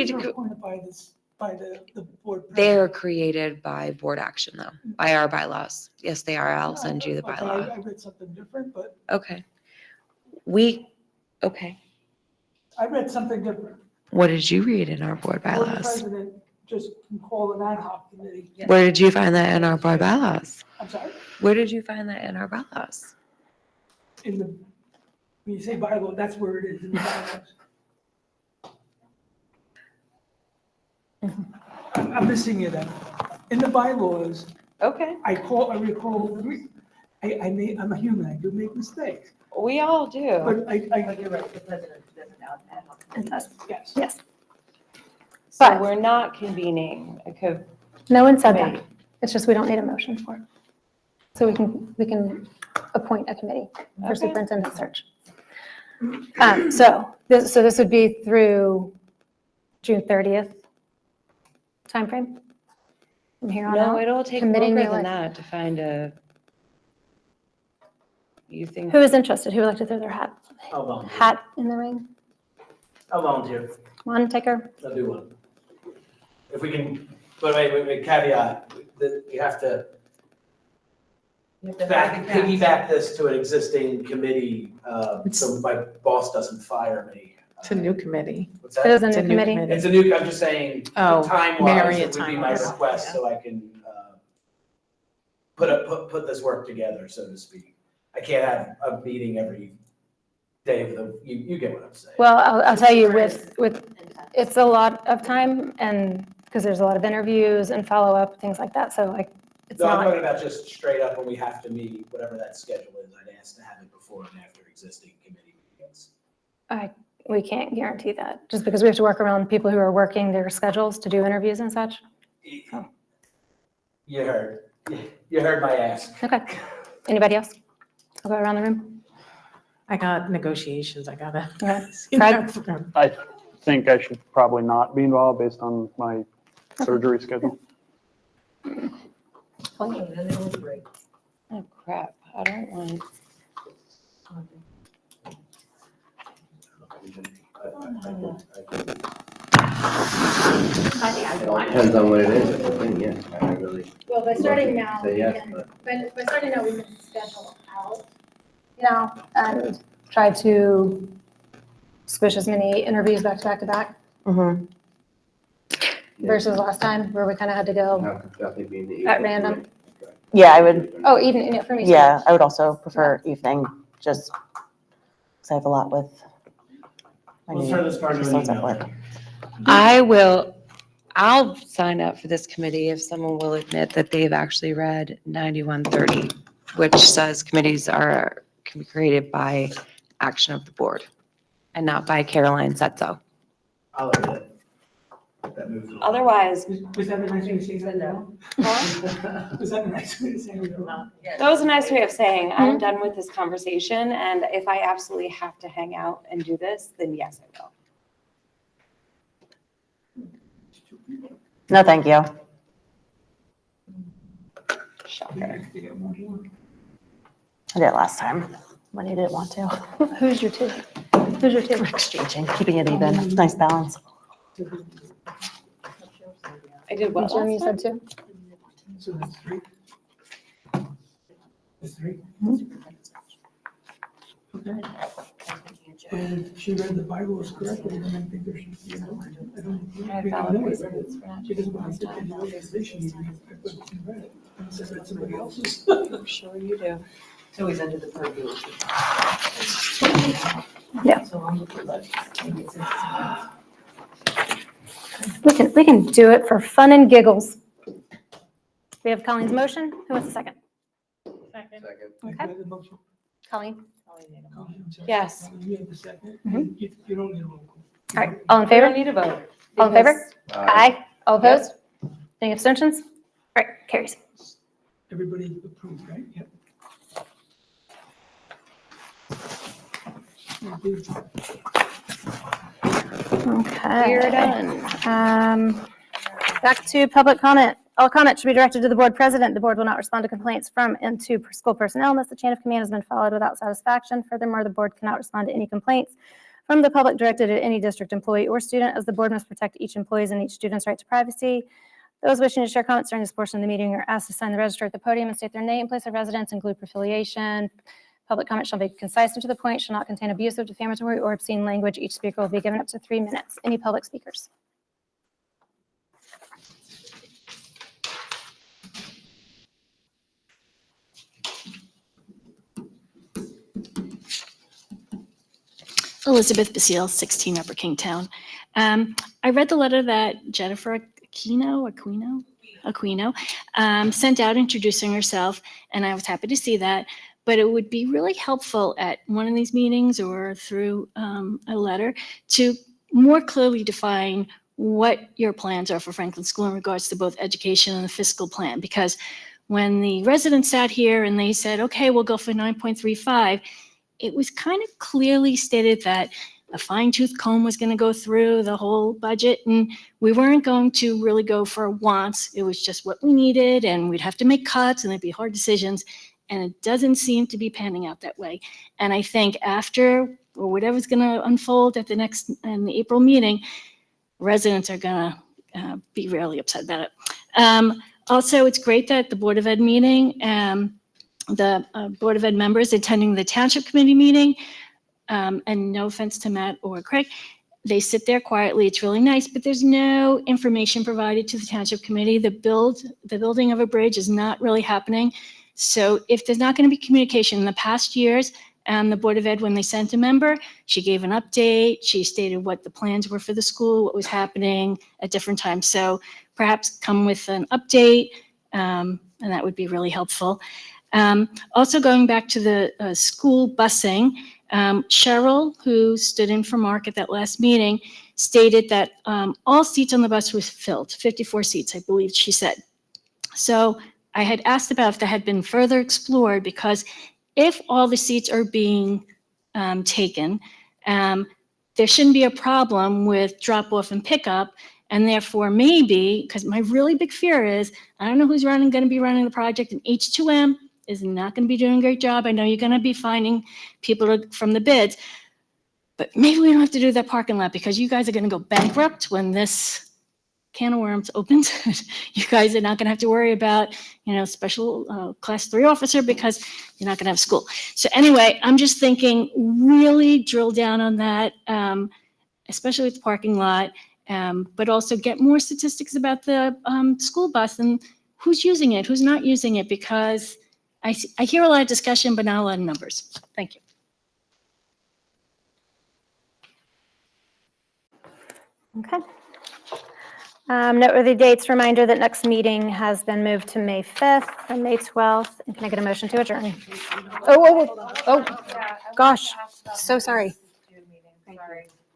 to, Appointed by this, by the board. they're president. created by board action though, by our bylaws. Yes, they are. I'll send you the Okay, bylaw. I read something different, but Okay. Okay. I read something different. What did you read in our board The board bylaws? president just can call an ad hoc committee. Where did you find that in our board bylaws? I'm sorry, Where did you find that in our bylaws? in the, when you say bylaw, that's where it is in the bylaws. I'm missing it. In the bylaws, Okay, I recall, I'm a human, I do make mistakes, we all do. but I, You're right, the president doesn't now ad hoc. It does. yes. Yes. So But- we're not convening a No one said that. committee. It's just we don't need a motion for it. So we can appoint a committee for Okay. superintendent search. So this would be through June 30th timeframe? From here on No, out? it'll take committing longer the than elec- that to find a. You think? Who is interested? Who would like to throw their hat I'll volunteer. in the ring? I'll volunteer. One taker? I'll do one. If we can, but wait, caveat, that you have to piggyback this to an existing committee, so my boss doesn't fire me. It's a new committee. What's It that? is a It's a new new committee. committee. It's a new, I'm just saying, Oh, time-wise, marry it it would be my time-wise. request, so I can, put this work together, so to speak. I can't have a meeting every day of the, you get what I'm saying. Well, I'll tell you, with, it's a lot of time and, because there's a lot of interviews and follow-up, things like that. So like, it's No, I'm not, talking about just straight up when we have to meet, whatever that schedule is, I'd ask to have it before and after existing committee meetings. we can't guarantee that, just because we have to work around people who are working their schedules to do interviews and such. Oh. You heard my ask. Okay. Anybody else? I'll go around the room. I got negotiations, I gotta. Okay. Fred? I think I should probably not be involved based on my surgery schedule. Oh crap! I don't want. It all depends on what it is, that's the thing, yeah, I really. Well, by starting now, Say we yes, can, but- by starting now, we can schedule out, and try to squish as many interviews back to back to back Mhm. versus last time where we kind of had to go. Definitely being the At evening. random. Yeah, I would, Oh, even, for me too. yeah, I would also prefer evening, just because I have a lot with. my Let's new turn this part into an results at email. work. I'll sign up for this committee if someone will admit that they've actually read 9130. which says committees can be created by action of the board and not by Caroline said so. I like that. That moves it along. Otherwise, Was that a nice way to say that? No. Was that a nice way to say that? that was a nice way of saying, I'm done with this conversation, and if I absolutely have to hang out and do this, then yes, I will. No, thank you. Shocker. I did it last time when you didn't want to. Who's your two? Who's your two? We're exchanging, keeping it even, nice balance. I did what Jim, you last time? said two? So that's three. That's three. Okay. And she read the Bible as correctly, and I think there should be, I have valid reasons for not She doesn't want to doing sit in the that. organization meeting, I put it in red, and I said, that's somebody else's. I'm sure you do. It's always under the purview. Yeah. So I'm looking at maybe it's We can do it for fun and giggles. We have Colleen's motion. Who wants a second? Second. Okay. The motion. Colleen? I'm sorry. Yes. You have the second. Mhm. You don't need a roll call. All right, all in I favor? don't need a vote. All in favor? because- Aye. All opposed? Any abstentions? All right, carries. Everybody approved, right? Yep. Okay. We're done. Back to public comment. All comment should be directed to the board president. The board will not respond to complaints from and to school personnel unless the chain of command has been followed without satisfaction. Furthermore, the board cannot respond to any complaints from the public directed at any district employee or student, as the board must protect each employee's and each student's right to privacy. Those wishing to share comments during this portion of the meeting are asked to sign the register at the podium and state their name, place of residence, and group affiliation. Public comment shall be concise and to the point, shall not contain abusive, defamatory, or obscene language. Each speaker will be given up to 3 minutes. Any public speakers? Elizabeth Basile, 16 Upper Kingtown. I read the letter that Jennifer Aquino sent out introducing herself, and I was happy to see that. But it would be really helpful at one of these meetings or through a letter to more clearly define what your plans are for Franklin School in regards to both education and the fiscal plan. Because when the residents sat here and they said, okay, we'll go for 9.35, it was kind of clearly stated that a fine-tooth comb was going to go through the whole budget, and we weren't going to really go for wants. It was just what we needed, and we'd have to make cuts, and it'd be hard decisions, and it doesn't seem to be panning out that way. And I think after, or whatever's going to unfold at in the April meeting, residents are going to be really upset about it. Also, it's great that the Board of Ed meeting, the Board of Ed members attending the Township Committee meeting, and no offense to Matt or Craig, they sit there quietly. It's really nice, but there's no information provided to the Township Committee. The building of a bridge is not really happening. So if there's not going to be communication in the past years, the Board of Ed, when they sent a member, she gave an update. She stated what the plans were for the school, what was happening at different times. So perhaps come with an update, and that would be really helpful. Also going back to the school busing, Cheryl, who stood in for Mark at that last meeting, stated that all seats on the bus was filled, 54 seats, I believe she said. So I had asked about if that had been further explored, because if all the seats are being taken, there shouldn't be a problem with drop off and pickup. And therefore, maybe, because my really big fear is, I don't know who's going to be running the project, and H2M is not going to be doing a great job. I know you're going to be finding people from the bids, but maybe we don't have to do that parking lot, because you guys are going to go bankrupt when this can of worms opens. You guys are not going to have to worry about, special class 3 officer, because you're not going to have school. So anyway, I'm just thinking, really drill down on that, especially with the parking lot, but also get more statistics about the school bus and who's using it, who's not using it, because I hear a lot of discussion, but not a lot of numbers. Thank you. Okay. Noteworthy dates, reminder that next meeting has been moved to May 5th from May 12th. And can I get a motion to adjourn? Oh, gosh, so sorry.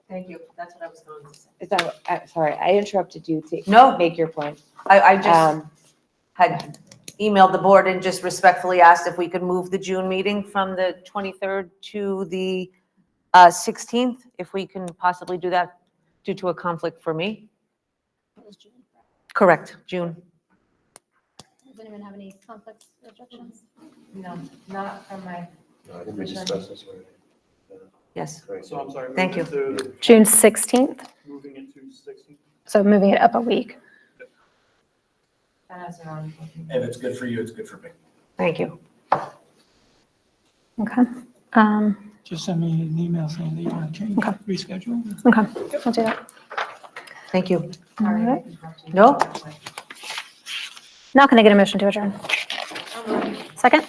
Thank you, that's what I was going to say. Is that, sorry, I interrupted you to No. make your point. I just Um, had emailed the board and just respectfully asked if we could move the June meeting from the 23rd to the 16th, if we can possibly do that due to a conflict for me. Correct, June. Does anyone have any conflicts or objections? No, not from my, No, I think we discussed this already. Yes, So I'm sorry. Thank moving it to- June 16th, Moving it to 16. so moving it up a week. that has around. If it's good for you, it's good for me. thank you. Okay. Just send me an email saying that you want to change, Okay. reschedule. Okay, I'll do that. Thank you. All right. No? Now can I get a motion to adjourn? Second?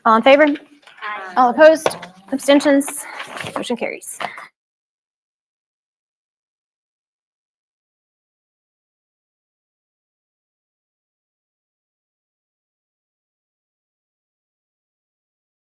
All in favor? All opposed? Abstentions? Motion carries.